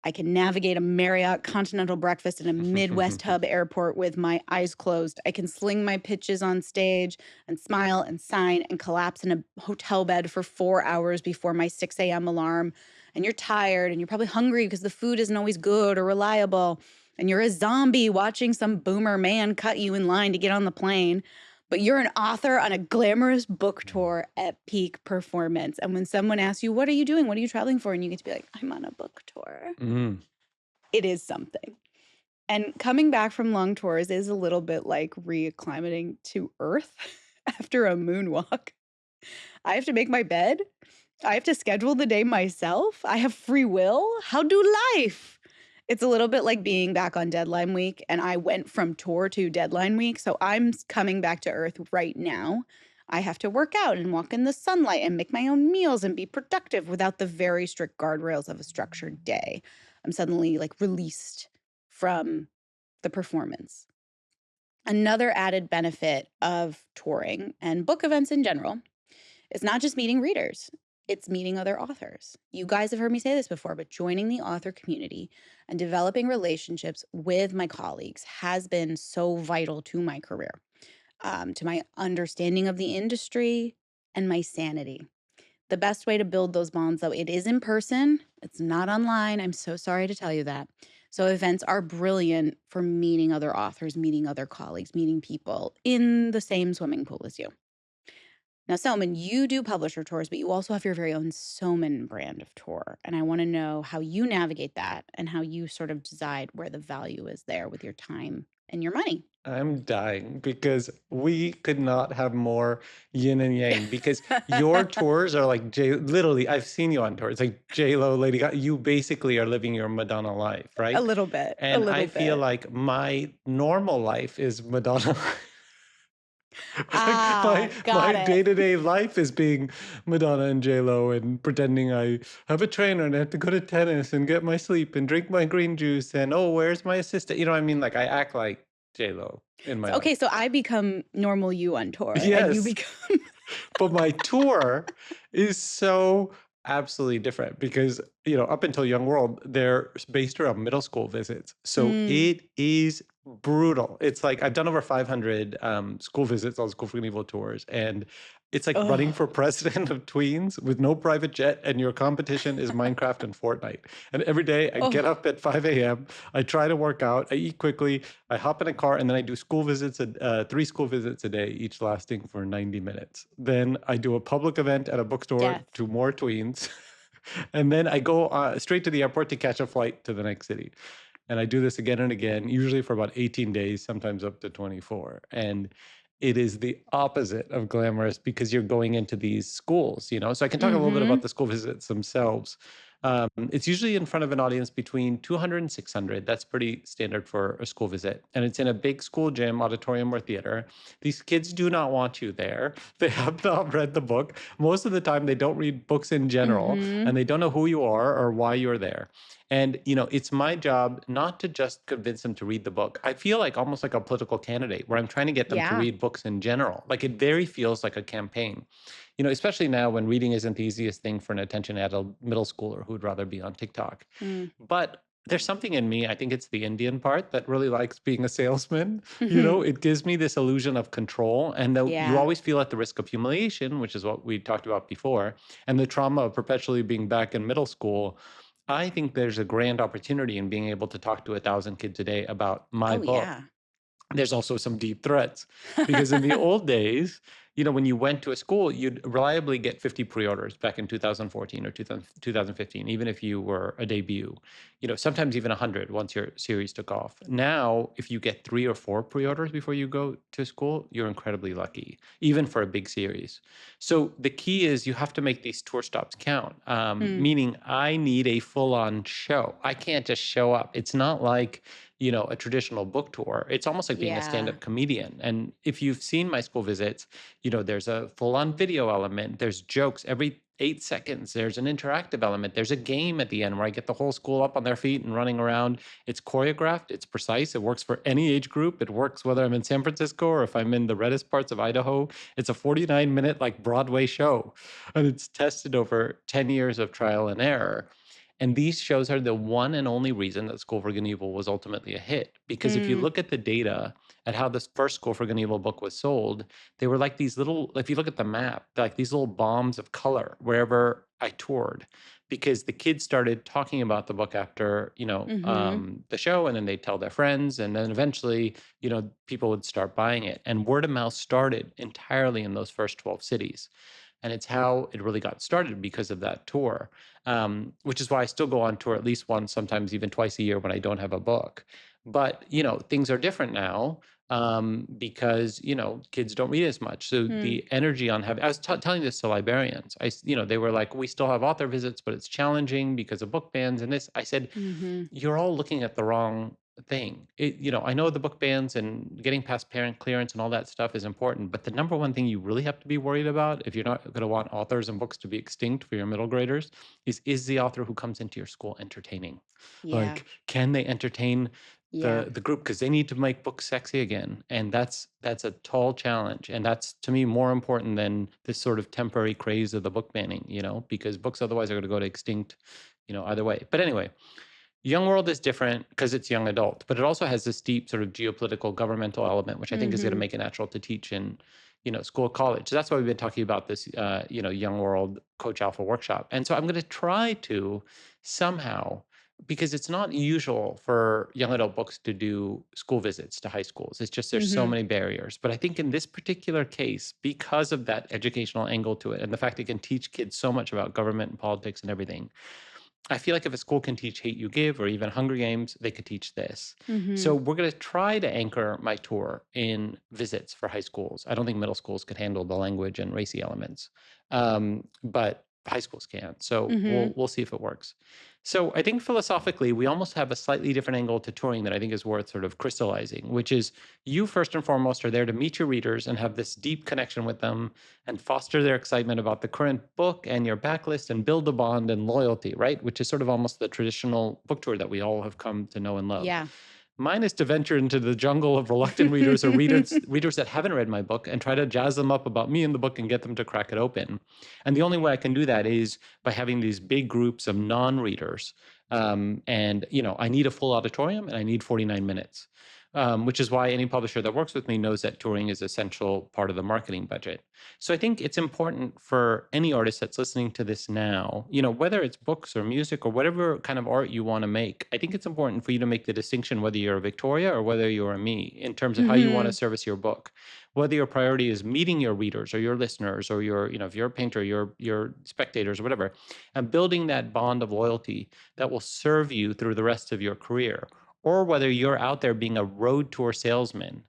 I can navigate a Marriott Continental breakfast in a Midwest hub airport with my eyes closed. I can sling my pitches on stage and smile and sign and collapse in a hotel bed for 4 hours before my 6 a.m. alarm. And you're tired and you're probably hungry because the food isn't always good or reliable. And you're a zombie watching some boomer man cut you in line to get on the plane. But you're an author on a glamorous book tour at peak performance. And when someone asks you, what are you doing? What are you traveling for? And you get to be like, I'm on a book tour. Mm. It is something. And coming back from long tours is a little bit like reacclimating to Earth after a moonwalk. I have to make my bed. I have to schedule the day myself. I have free will. How do life? It's a little bit like being back on deadline week, and I went from tour to deadline week. So I'm coming back to Earth right now. I have to work out and walk in the sunlight and make my own meals and be productive without the very strict guardrails of a structured day. I'm suddenly like released from the performance. Another added benefit of touring and book events in general is not just meeting readers, it's meeting other authors. You guys have heard me say this before, but joining the author community and developing relationships with my colleagues has been so vital to my career, to my understanding of the industry and my sanity. The best way to build those bonds, though, it is in person. It's not online. I'm so sorry to tell you that. So events are brilliant for meeting other authors, meeting other colleagues, meeting people in the same swimming pool as you. Now, Selman, you do publisher tours, but you also have your very own Soman brand of tour. And I want to know how you navigate that and how you sort of decide where the value is there with your time and your money. I'm dying because we could not have more yin and yang because your tours are like literally, I've seen you on tour. It's like J-Lo, Lady Gaga. You basically are living your Madonna life, A right? little bit, a And I little feel bit. like my normal life is Madonna. Like Ah, my got it. day-to-day life is being Madonna and J-Lo and pretending I have a trainer and I have to go to tennis and get my sleep and drink my green juice and oh, where's my assistant? You know what I mean? Like I act like J-Lo in my So, life. okay, so I become normal you on tour and you Yes, become but my tour is so absolutely different because, you know, up until Young World, they're based around middle school visits. So mm, it is brutal. It's like I've done over 500 school visits on School for Evil tours, and it's like running oh, for president of tweens with no private jet, and your competition is Minecraft and Fortnite. And every day I get oh, up at 5 a.m., I try to work out, I eat quickly, I hop in a car, and then I do school visits, 3 school visits a day, each lasting for 90 minutes. Then I do a public event at a bookstore death. to more tweens. And then I go straight to the airport to catch a flight to the next city. And I do this again and again, usually for about 18 days, sometimes up to 24. And it is the opposite of glamorous because you're going into these schools, you know? So I can talk a little bit about Mm-hmm. the school visits themselves. It's usually in front of an audience between 200 and 600. That's pretty standard for a school visit. And it's in a big school gym, auditorium, or theater. These kids do not want you there. They have not read the book. Most of the time, they don't read books in general, Mm-hmm. and they don't know who you are or why you're there. And, you know, it's my job not to just convince them to read the book. I feel like almost like a political candidate where I'm trying to get them to Yeah. read books in general. Like it very feels like a campaign, you know, especially now when reading isn't the easiest thing for an attention adult middle schooler who'd rather be on TikTok. Mm. But there's something in me, I think it's the Indian part that really likes being a salesman. You Mm-hmm. know, it gives me this illusion of control. And though you Yeah. always feel at the risk of humiliation, which is what we talked about before, and the trauma of perpetually being back in middle school, I think there's a grand opportunity in being able to talk to 1,000 kids a day about my Oh, book. yeah. There's also some deep threats because in the old days, you know, when you went to a school, you'd reliably get 50 pre-orders back in 2014 or 2015, even if you were a debut, you know, sometimes even 100 once your series took off. Now, if you get 3 or 4 pre-orders before you go to school, you're incredibly lucky, even for a big series. So the key is you have to make these tour stops count, Mm. meaning I need a full-on show. I can't just show up. It's not like, you know, a traditional book tour. It's almost like being a Yeah. stand-up comedian. And if you've seen my school visits, you know, there's a full-on video element, there's jokes every 8 seconds, there's an interactive element, there's a game at the end where I get the whole school up on their feet and running around. It's choreographed, it's precise, it works for any age group. It works whether I'm in San Francisco or if I'm in the reddest parts of Idaho. It's a 49-minute like Broadway show, and it's tested over 10 years of trial and error. And these shows are the one and only reason that School for Good and Evil was ultimately a hit. Because if you Mm. look at the data at how this first School for Good and Evil book was sold, they were like these little, if you look at the map, they're like these little bombs of color wherever I toured. Because the kids started talking about the book after, Mhm. the show, and then they'd tell their friends, and then eventually, people would start buying it. And word of mouth started entirely in those first 12 cities. And it's how it really got started because of that tour, which is why I still go on tour at least once, sometimes even twice a year when I don't have a book. But, things are different now, because, kids don't read as much. So Mm. the energy on having, I was telling this to librarians. They were like, we still have author visits, but it's challenging because of book bans and this. I said, Mhm. you're all looking at the wrong thing. I know the book bans and getting past parent clearance and all that stuff is important, but the number one thing you really have to be worried about if you're not going to want authors and books to be extinct for your middle graders is the author who comes into your school entertaining? Yeah. Like, can they entertain Yeah. the group, because they need to make books sexy again, and that's a tall challenge, and that's to me more important than this sort of temporary craze of the book banning, because books otherwise are going to go to extinct, either way. But anyway, Young World is different because it's young adult, but it also has this deep sort of geopolitical governmental element, which I think is going to Mhm. make it natural to teach in, school, college. So that's why we've been talking about this, Young World Coach Alpha workshop. And so I'm going to try to somehow, because it's not usual for young adult books to do school visits to high schools. It's just there's so Mhm. many barriers. But I think in this particular case, because of that educational angle to it and the fact it can teach kids so much about government and politics and everything, I feel like if a school can teach Hate You Give or even Hunger Games, they could teach this. So Mhm. we're going to try to anchor my tour in visits for high schools. I don't think middle schools could handle the language and racy elements, but high schools can. So we'll Mhm. we'll see if it works. So I think philosophically, we almost have a slightly different angle to touring that I think is worth sort of crystallizing, which is you first and foremost are there to meet your readers and have this deep connection with them and foster their excitement about the current book and your backlist and build a bond and loyalty, right? Which is sort of almost the traditional book tour that we all have come to know and love. Yeah. Mine is to venture into the jungle of reluctant readers or readers that haven't read my book and try to jazz them up about me and the book and get them to crack it open. And the only way I can do that is by having these big groups of non-readers. And I need a full auditorium and I need 49 minutes. Which is why any publisher that works with me knows that touring is an essential part of the marketing budget. So I think it's important for any artist that's listening to this now, whether it's books or music or whatever kind of art you want to make, I think it's important for you to make the distinction whether you're a Victoria or whether you're a me in terms of how you want to Mhm. service your book. Whether your priority is meeting your readers or your listeners or your, if you're a painter, your spectators or whatever, and building that bond of loyalty that will serve you through the rest of your career, or whether you're out there being a road tour salesman,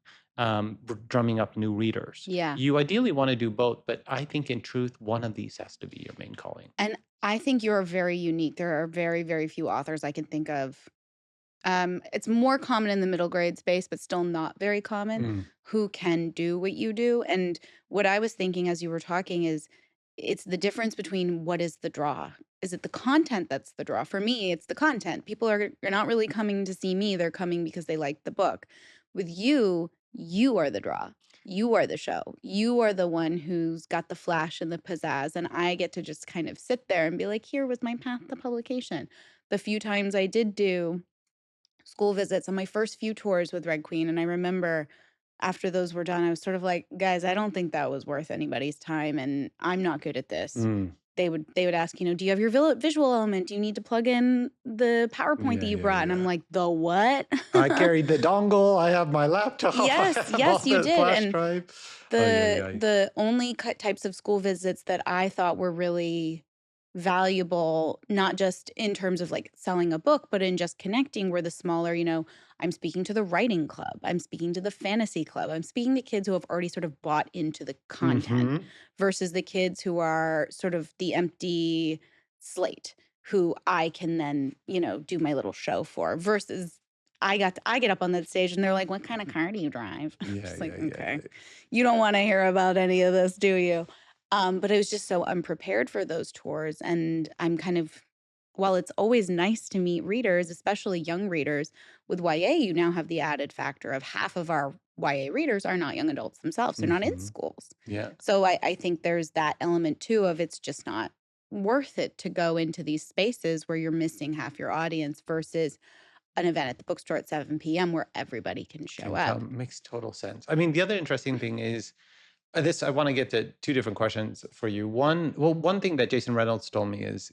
drumming up new readers. Yeah. You ideally want to do both, but I think in truth, one of these has to be your main calling. And I think you're very unique. There are very, very few authors I can think of. It's more common in the middle grade space, but still not very common, Mm, who can do what you do. And what I was thinking as you were talking is it's the difference between what is the draw. Is it the content that's the draw? For me, it's the content. People are not really coming to see me, they're coming because they like the book. With you, you are the draw. You are the show. You are the one who's got the flash and the pizzazz. And I get to just kind of sit there and be like, here was my path to publication. The few times I did do school visits on my first few tours with Red Queen, and I remember after those were done, I was sort of like, "Guys, I don't think that was worth anybody's time, and I'm not good at this." mm. They would ask, "Do you have your visual element? Do you need to plug in the PowerPoint that Yeah, you yeah, brought?" And I'm yeah. like, "The what?" I carried the dongle. I have my laptop. I Yes, have all yes, you the did, flash and drive. Oh, yeah, the yeah. the only types of school visits that I thought were really valuable, not just in terms of like selling a book, but in just connecting were the smaller, I'm speaking to the writing club, I'm speaking to the fantasy club, I'm speaking to kids who have already sort of bought into the content Mm-hmm. versus the kids who are sort of the empty slate who I can then, do my little show for versus I get up on that stage and they're like, "What kind of car do you drive?" Yeah, Just like, yeah, yeah, "Okay. yeah. You don't wanna hear about any of this, do you?" But I was just so unprepared for those tours, and I'm kind of while it's always nice to meet readers, especially young readers, with YA, you now have the added factor of half of our YA readers are not young adults themselves, they're not in Mm-hmm. schools. Yeah. So I think there's that element too of it's just not worth it to go into these spaces where you're missing half your audience versus an event at the bookstore at 7 p.m. where everybody can show Can up. come makes total sense. I mean, the other interesting thing is this. I want to get to two different questions for you. One thing that Jason Reynolds told me is,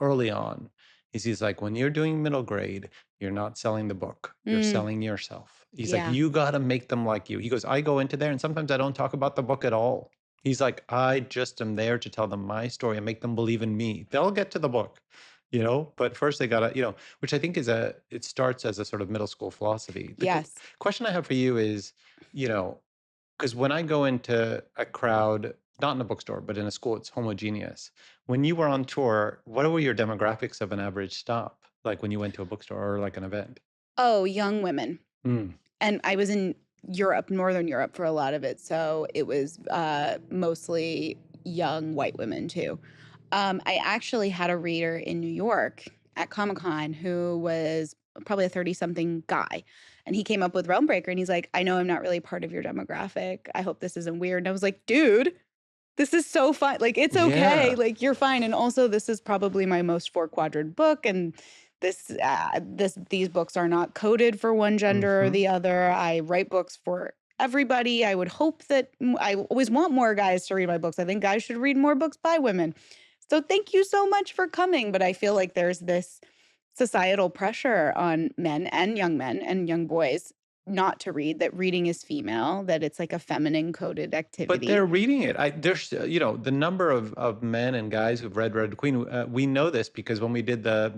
early on, is he's like, when you're doing middle grade, you're not selling the book, you're Mm, selling yourself. He's like, yeah. you got to make them like you. He goes, I go into there and sometimes I don't talk about the book at all. He's like, I just am there to tell them my story and make them believe in me. They'll get to the book, but first they gotta, which I think it starts as a sort of middle school philosophy. The Yes. question I have for you is, you know, because when I go into a crowd, not in a bookstore, but in a school, it's homogeneous. When you were on tour, what were your demographics of an average stop? Like when you went to a bookstore or like an event? Oh, young women. Mm. And I was in Europe, Northern Europe for a lot of it. So it was mostly young white women too. I actually had a reader in New York at Comic Con who was probably a 30 something guy. And he came up with Realm Breaker and he's like, I know I'm not really part of your demographic. I hope this isn't weird. And I was like, dude, this is so fun. Like, it's okay. Yeah. Like, you're fine. And also, this is probably my most four-quadrant book. And these books are not coded for one gender or Hmm. the other. I write books for everybody. I would hope that I always want more guys to read my books. I think guys should read more books by women. So thank you so much for coming. But I feel like there's this societal pressure on men and young boys not to read, that reading is female, that it's like a feminine coded But activity. they're reading it. There's, the number of men and guys who've read Red Queen. We know this because when we did the,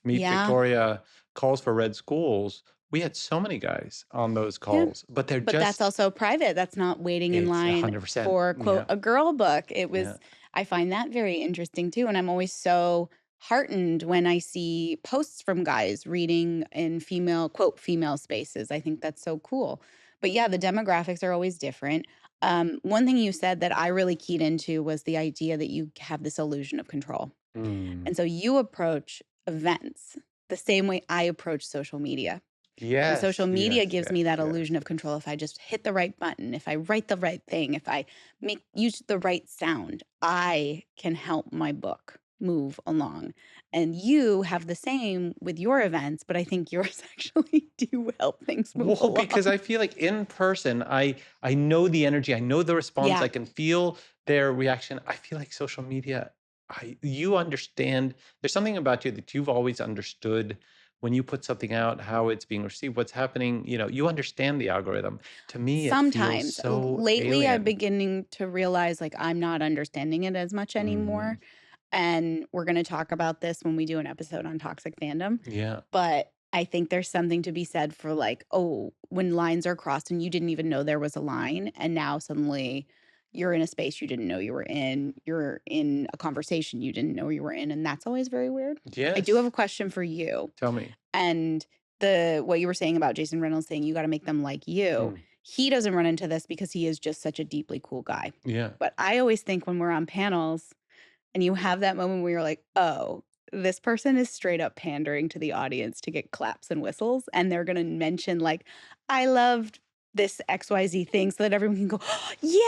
Meet Yeah. Victoria calls for Red Schools, we had so many guys on those Yeah. calls, but they're But that's just, also private. That's not waiting in it's line 100%. for, quote, Yeah. a girl book. Yeah. I find that very interesting too. And I'm always so heartened when I see posts from guys reading in female, quote, female spaces. I think that's so cool. But yeah, the demographics are always different. One thing you said that I really keyed into was the idea that you have this illusion of control. Mm. And so you approach events the same way I approach social media. And social Yes, media yes, gives yes, me that yes. illusion of control. If I just hit the right button, if I write the right thing, if I use the right sound, I can help my book move along. And you have the same with your events, but I think yours actually do help things move Well, because along. I feel like in person, I know the energy, I know the response, Yeah. I can feel their reaction. I feel like social media, you understand. There's something about you that you've always understood when you put something out, how it's being received, what's happening. You understand the algorithm. To me, it feels Sometimes. so Lately, I'm alien. beginning to realize like I'm not understanding it as much Hmm. anymore. And we're going to talk about this when we do an episode on toxic fandom. Yeah. But I think there's something to be said for like, oh, when lines are crossed and you didn't even know there was a line, and now suddenly you're in a space you didn't know you were in, you're in a conversation you didn't know you were in, and that's always very weird. I do have Yes. a question for you. Tell me. And the what you were saying about Jason Reynolds saying you got to make them like you. Mm. He doesn't run into this because he is just such a deeply cool guy. Yeah. But I always think when we're on panels and you have that moment where you're like, "Oh, this person is straight up pandering to the audience to get claps and whistles, and they're gonna mention like, I loved this XYZ thing,' so that everyone can go, Yeah,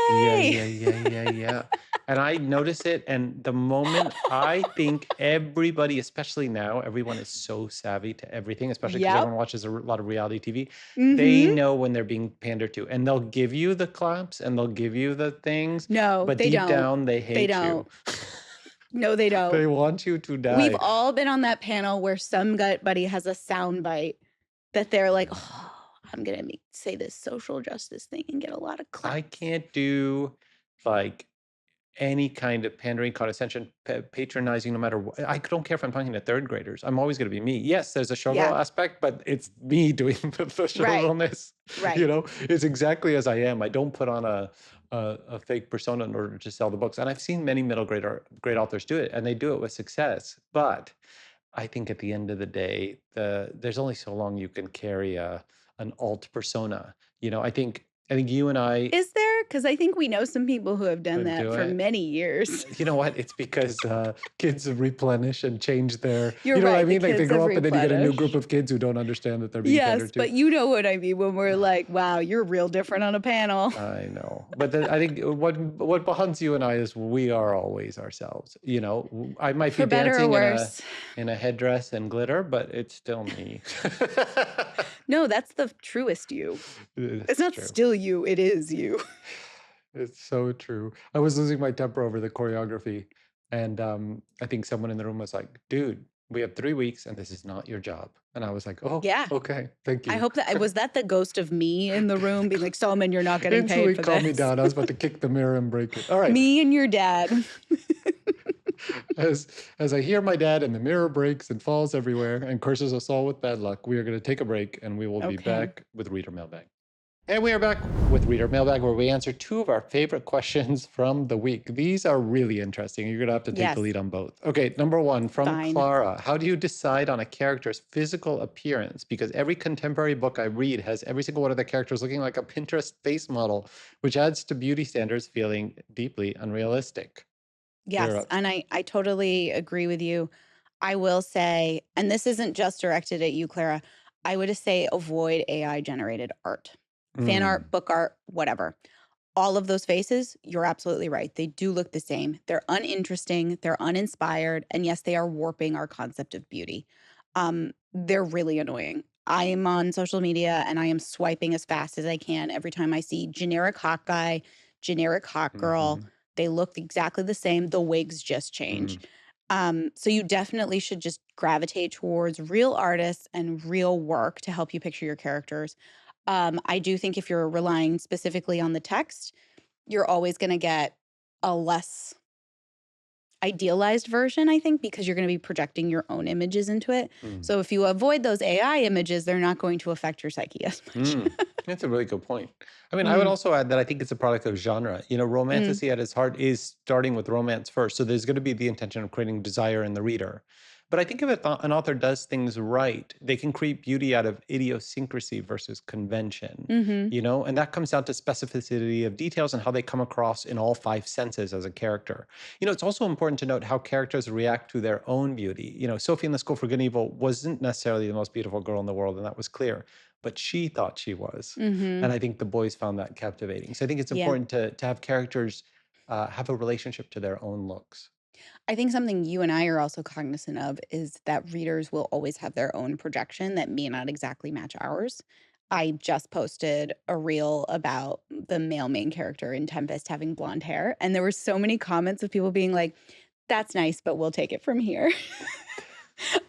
"Yay!" yeah, yeah, yeah, yeah. And I notice it, and the moment I think everybody, especially now, everyone is so savvy to everything, especially because Yep. everyone watches lot of reality TV. They Mhm. know when they're being pandered to, and they'll give you the claps and they'll give you the things, No, but they deep don't. down they They hate you. don't. No, they don't. They want you to We've die. all been on that panel where some gut buddy has a sound bite that they're like, Yeah. "Oh, I'm gonna say this social justice thing and get a lot of I claps." can't do like any kind of pandering, condescension, patronizing, no matter what. I don't care if I'm talking to third graders. I'm always going to be me. Yes, there's a showgirl Yeah. aspect, but it's me doing the Right. showgirlness. Right. It's exactly as I am. I don't put on a fake persona in order to sell the books. And I've seen many middle grade great authors do it, and they do it with success. But I think at the end of the day, there's only so long you can carry an alt persona. I think I think you and I Is there? Because I think we know some people who have done would that do for it. many years. You know what? It's because kids replenish and change their, You're you know what I right, the mean? Like they kids have grow up and then you get a new group replenished. of kids who don't understand that they're being Yes, catered to. but you know what I mean when we're like, "Wow, you're real different on a panel." I know, but I think what bonds you and I is we are always ourselves. You know, I might be For better or dancing worse. in a headdress and glitter, but it's still me. No, that's the truest you. It's It's not true. still you, it is you. It's so true. I was losing my temper over the choreography, and I think someone in the room was like, "Dude, we have 3 weeks, and this is not your job." And I was like, "Oh, Yeah. okay, thank I you." hope that was that the ghost of me in the room being like, "Solomon, you're not getting paid Instantly for calmed me this." down. I was about to kick the mirror and break it. All right. Me and your dad. As I hear my dad and the mirror breaks and falls everywhere and curses us all with bad luck, we are going to take a break and we will be Okay. back with Reader Mailbag. And we are back with Reader Mailbag, where we answer two of our favorite questions from the week. These are really interesting. You're going to have to take the Yes, lead on both. Okay, number one from fine. Clara. How do you decide on a character's physical appearance? Because every contemporary book I read has every single one of the characters looking like a Pinterest face model, which adds to beauty standards feeling deeply unrealistic. You're Yes, up. and I totally agree with you. I will say, and this isn't just directed at you, Clara, I would just say avoid AI generated art. Fan Mm, art, book art, whatever. All of those faces, you're absolutely right. They do look the same. They're uninteresting, they're uninspired, and yes, they are warping our concept of beauty. They're really annoying. I am on social media and I am swiping as fast as I can every time I see generic hot guy, generic hot girl. mhm, They look exactly the same. The wigs just mm. change. So you definitely should just gravitate towards real artists and real work to help you picture your characters. I do think if you're relying specifically on the text, you're always going to get a less idealized version, I think, because you're going to be projecting your own images into it. Mm. So if you avoid those AI images, they're not going to affect your psyche as much. Mm. That's a really good point. I mean, I would Mm, also add that I think it's a product of genre. You know, mm, romantasy at its heart is starting with romance first. So there's going to be the intention of creating desire in the reader. But I think if an author does things right, they can create beauty out of idiosyncrasy versus convention, mhm. you know, and that comes down to specificity of details and how they come across in all five senses as a character. You know, it's also important to note how characters react to their own beauty. You know, Sophie in the School for Good and Evil wasn't necessarily the most beautiful girl in the world, and that was clear, but she thought she was. And Mhm. I think the boys found that captivating. So I think it's Yeah. important to have characters have a relationship to their own looks. I think something you and I are also cognizant of is that readers will always have their own projection that may not exactly match ours. I just posted a reel about the male main character in Tempest having blonde hair, and there were so many comments of people being like, "That's nice, but we'll take it from here."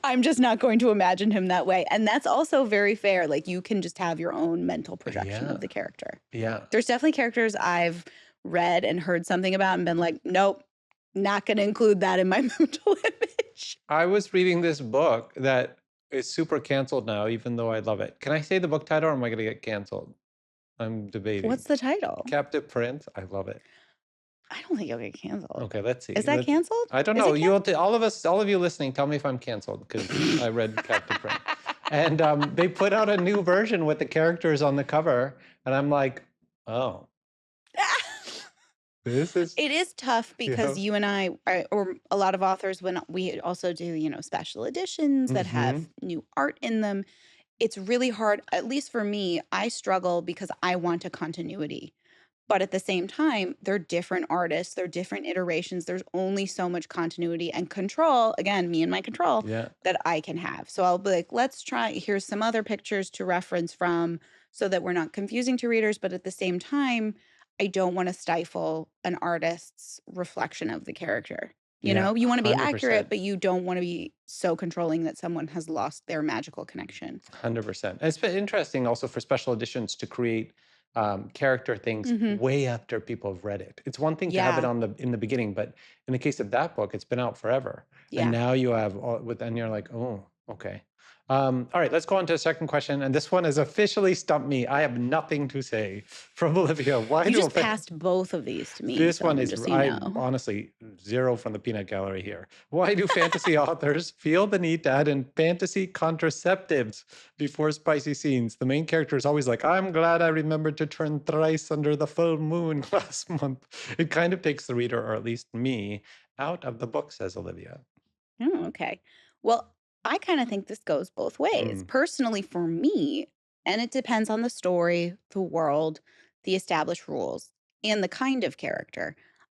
I'm just not going to imagine him that way. And that's also very fair. Like you can just have your own mental projection Yeah. of the character. Yeah. There's definitely characters I've read and heard something about and been like, nope, not going to include that in my mental image. I was reading this book that is super canceled now, even though I love it. Can I say the book title or am I going to get canceled? I'm What's debating. the title? Captive Prince. I love it. I don't think it'll get canceled. Okay, let's see. Is that canceled? I don't Is know. it You all, canceled? all of us, all of you listening, tell me if I'm canceled because I read Captive Prince. And they put out a new version with the characters on the cover, and I'm like, oh, this is, It is tough you because know. you and or a lot of authors, when we also do, special editions that Mm-hmm. have new art in them, it's really hard, at least for me, I struggle because I want a continuity. But at the same time, they're different artists, they're different iterations. There's only so much continuity and control, again, me and my control, Yeah. that I can have. So I'll be like, let's try, here's some other pictures to reference from so that we're not confusing to readers. But at the same time, I don't want to stifle an artist's reflection of the character. Yeah. You want to be accurate, 100%. but you don't want to be so controlling that someone has lost their magical connection. 100%. It's been interesting also for special editions to create character things Hmm. way after people have read it. It's one thing to have it Yeah. on the in the beginning, but in the case of that book, it's been out forever, and Yeah. now you have all, with and you're like, oh. Okay. All right, let's go on to a second question. And this one has officially stumped me. I have nothing to say. From Olivia. Why You do just passed both of these to me, this one Soman, is, just so you I know. honestly, zero from the peanut gallery here. Why do fantasy authors feel the need to add in fantasy contraceptives before spicy scenes? The main character is always like, I'm glad I remembered to turn thrice under the full moon last month. It kind of takes the reader, or at least me, out of the book, says Olivia. Oh, okay. Well, I kind of think this goes both ways. Mm, Personally, for me, and it depends on the story, the world, the established rules, and the kind of character,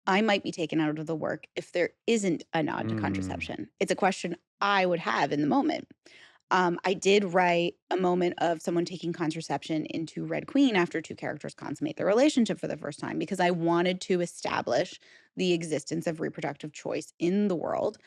I might be taken out of the work if there isn't a nod to mm, contraception. It's a question I would have in the moment. I did write a moment of someone taking contraception into Red Queen after two characters consummate their relationship for the first time because I wanted to establish the existence of reproductive choice in the world.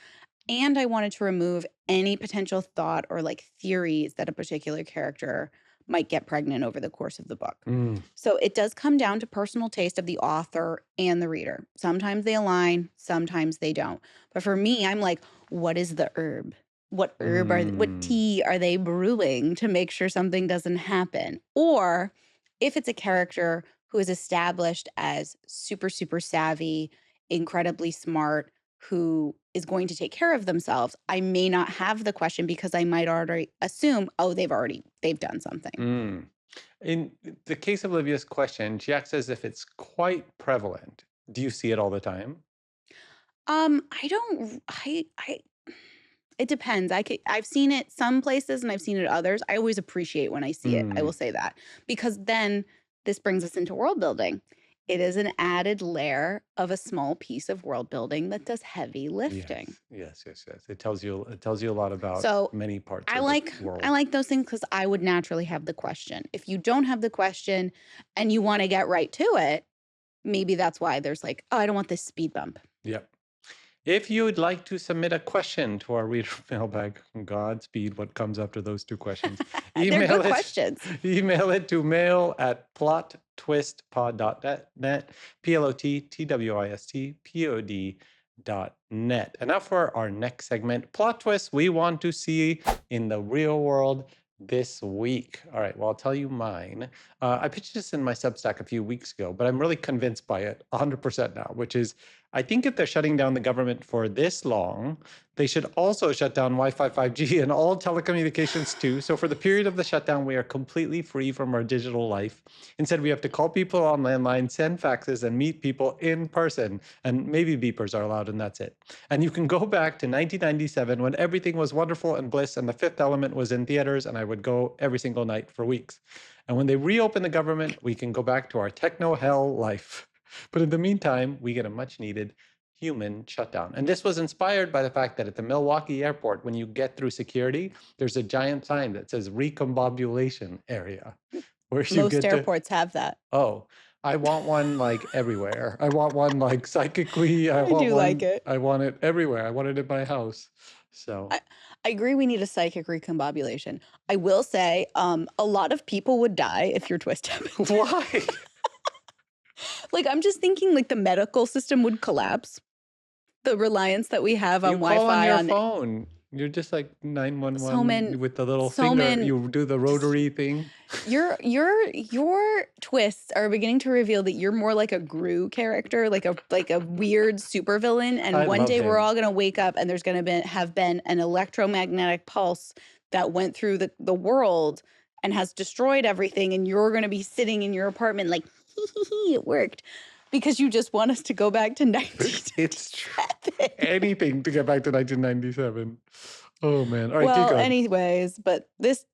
And I wanted to remove any potential thought or like theories that a particular character might get pregnant over the course of the book. mm, So it does come down to personal taste of the author and the reader. Sometimes they align, sometimes they don't. But for me, I'm like, what is the herb? What mm, tea are they brewing to make sure something doesn't happen? Or if it's a character who is established as super, super savvy, incredibly smart, who is going to take care of themselves, I may not have the question because I might already assume, oh, they've done something. mm. In the case of Olivia's question, she asks as if it's quite prevalent. Do you see it all the time? I don't I it depends. I've seen it some places and I've seen it others. I always appreciate when I see it. I Mm, will say that. Because then this brings us into world building. It is an added layer of a small piece of world building that does heavy yes, lifting. yes, yes, yes. It tells you a lot about So many parts I of the like I world. like those things because I would naturally have the question. If you don't have the question and you want to get right to it, maybe that's why there's like, oh, I don't want this speed bump. Yep. If you would like to submit a question to our reader mailbag, Godspeed, what comes after those two questions? They're Email good it. questions. Email it to mail@plottwistpod.net, PLOTTWISTPOD.net. And now for our next segment, plot twists we want to see in the real world this week. All right, well, I'll tell you mine. I pitched this in my Substack a few weeks ago, but I'm really convinced by it 100% now, which is I think if they're shutting down the government for this long, they should also shut down Wi-Fi 5G and all telecommunications too. So for the period of the shutdown, we are completely free from our digital life. Instead, we have to call people on landline, send faxes, and meet people in person. And maybe beepers are allowed, and that's it. And you can go back to 1997 when everything was wonderful and bliss, and The Fifth Element was in theaters, and I would go every single night for weeks. And when they reopen the government, we can go back to our techno hell life. But in the meantime, we get a much needed human shutdown. And this was inspired by the fact that at the Milwaukee airport, when you get through security, there's a giant sign that says recombobulation area where you Most get to, airports have that. oh, I want one like everywhere. I want one like psychically. I do like it. I want it everywhere. I want it in my house. So I, I agree we need a psychic recombobulation. I will say, a lot of people would die if your twist happened. why? Like, I'm just thinking like the medical system would collapse. The reliance that we have on You call on Wi-Fi your on phone. You're just like Soman, 911 with the little finger. Soman, You do the just rotary thing. your twists are beginning to reveal that you're more like a Gru character, like a weird supervillain. And I one love day we're him. all gonna wake up and there's gonna have been an electromagnetic pulse that went through the world and has destroyed everything. And you're gonna be sitting in your apartment like, it worked. Because you just want us to go back to It's true. 1997. Anything to get back to 1997. Oh man. All right, keep Well, going. anyways, but this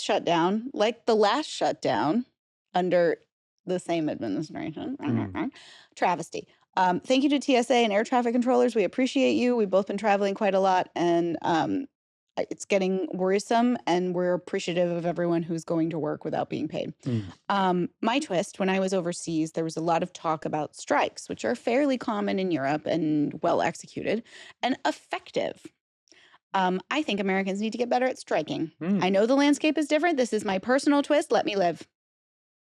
shutdown, like the last shutdown under the same administration, Mm, travesty. Thank you to TSA and air traffic controllers. We appreciate you. We've both been traveling quite a lot, and it's getting worrisome. And we're appreciative of everyone who's going to work without being paid. mm, My twist: when I was overseas, there was a lot of talk about strikes, which are fairly common in Europe and well executed and effective. I think Americans need to get better at striking. I mm. know the landscape is different. This is my personal twist. Let me live.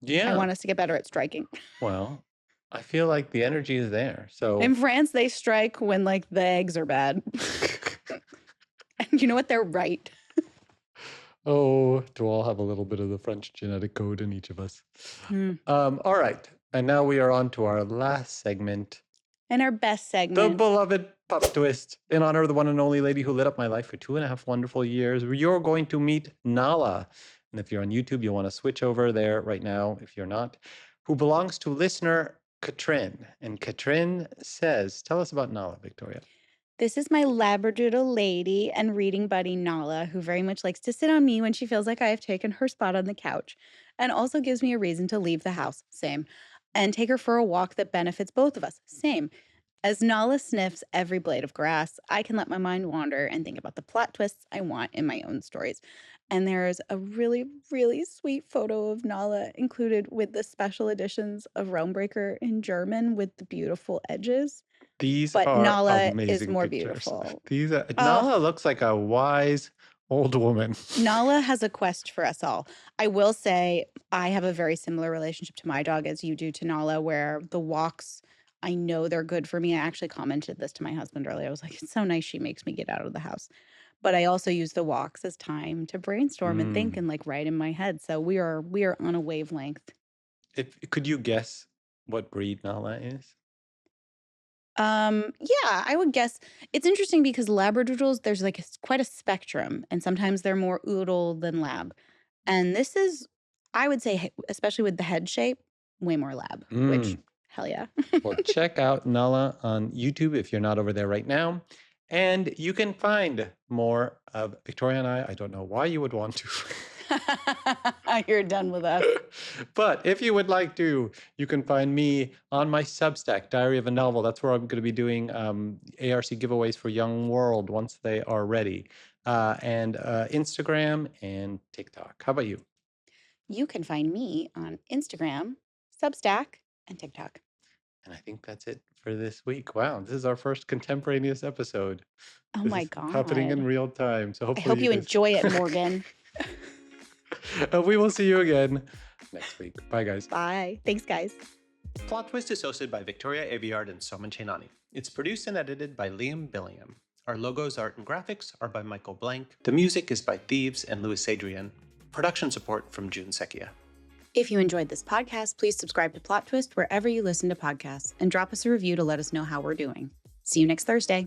I Yeah. want us to get better at striking. Well, I feel like the energy is there. In So France, they strike when like the eggs are bad. And you know what? They're right. Oh, to all have a little bit of the French genetic code in each of us. Hmm. All right. And now we are on to our last segment, And our best the segment. beloved Pup Twist. In honor of the one and only lady who lit up my life for 2.5 wonderful years, you're going to meet Nala. And if you're on YouTube, you'll want to switch over there right now, if you're not, who belongs to listener Katrin. And Katrin says, tell us about Nala, Victoria. This is my Labradoodle lady and reading buddy Nala, who very much likes to sit on me when she feels like I have taken her spot on the couch, and also gives me a reason to leave the house, same, and take her for a walk that benefits both of us, same. As Nala sniffs every blade of grass, I can let my mind wander and think about the plot twists I want in my own stories. And there's a really, really sweet photo of Nala included with the special editions of Realmbreaker in German with the beautiful edges. These But are Nala is amazing more pictures. beautiful. Nala looks like a wise old woman. Nala has a quest for us all. I will say I have a very similar relationship to my dog as you do to Nala, where the walks, I know they're good for me. I actually commented this to my husband earlier. I was like, it's so nice she makes me get out of the house. But I also use the walks as time to brainstorm and think and like write in my head. So we are on a wavelength. Could you guess what breed Nala is? Yeah, I would guess it's interesting because Labradoodles, there's like quite a spectrum, and sometimes they're more oodle than lab. And this is, I would say, especially with the head shape, way more lab, which, hell yeah. Well, check out Nala on YouTube if you're not over there right now. And you can find more of Victoria and I. I don't know why you would want to. You're done with us. But if you would like to, you can find me on my Substack, Diary of a Novel. That's where I'm going to be doing ARC giveaways for Young World once they are ready. And Instagram and TikTok. How about you? You can find me on Instagram, Substack, and TikTok. And I think that's it for this week. Wow, this is our first contemporaneous episode. Oh This my is God. happening in real time. So I hopefully hope you guys... enjoy it, Morgan. We will see you again next week. Bye, guys. Bye. Thanks, guys. Plot Twist is hosted by Victoria Aveyard and Soman Chainani. It's produced and edited by Liam Billingham. Our logos, art, and graphics are by Michael Blank. The music is by Thieves and Louis Adrian. Production support from June Secchia. If you enjoyed this podcast, please subscribe to Plot Twist wherever you listen to podcasts and drop us a review to let us know how we're doing. See you next Thursday.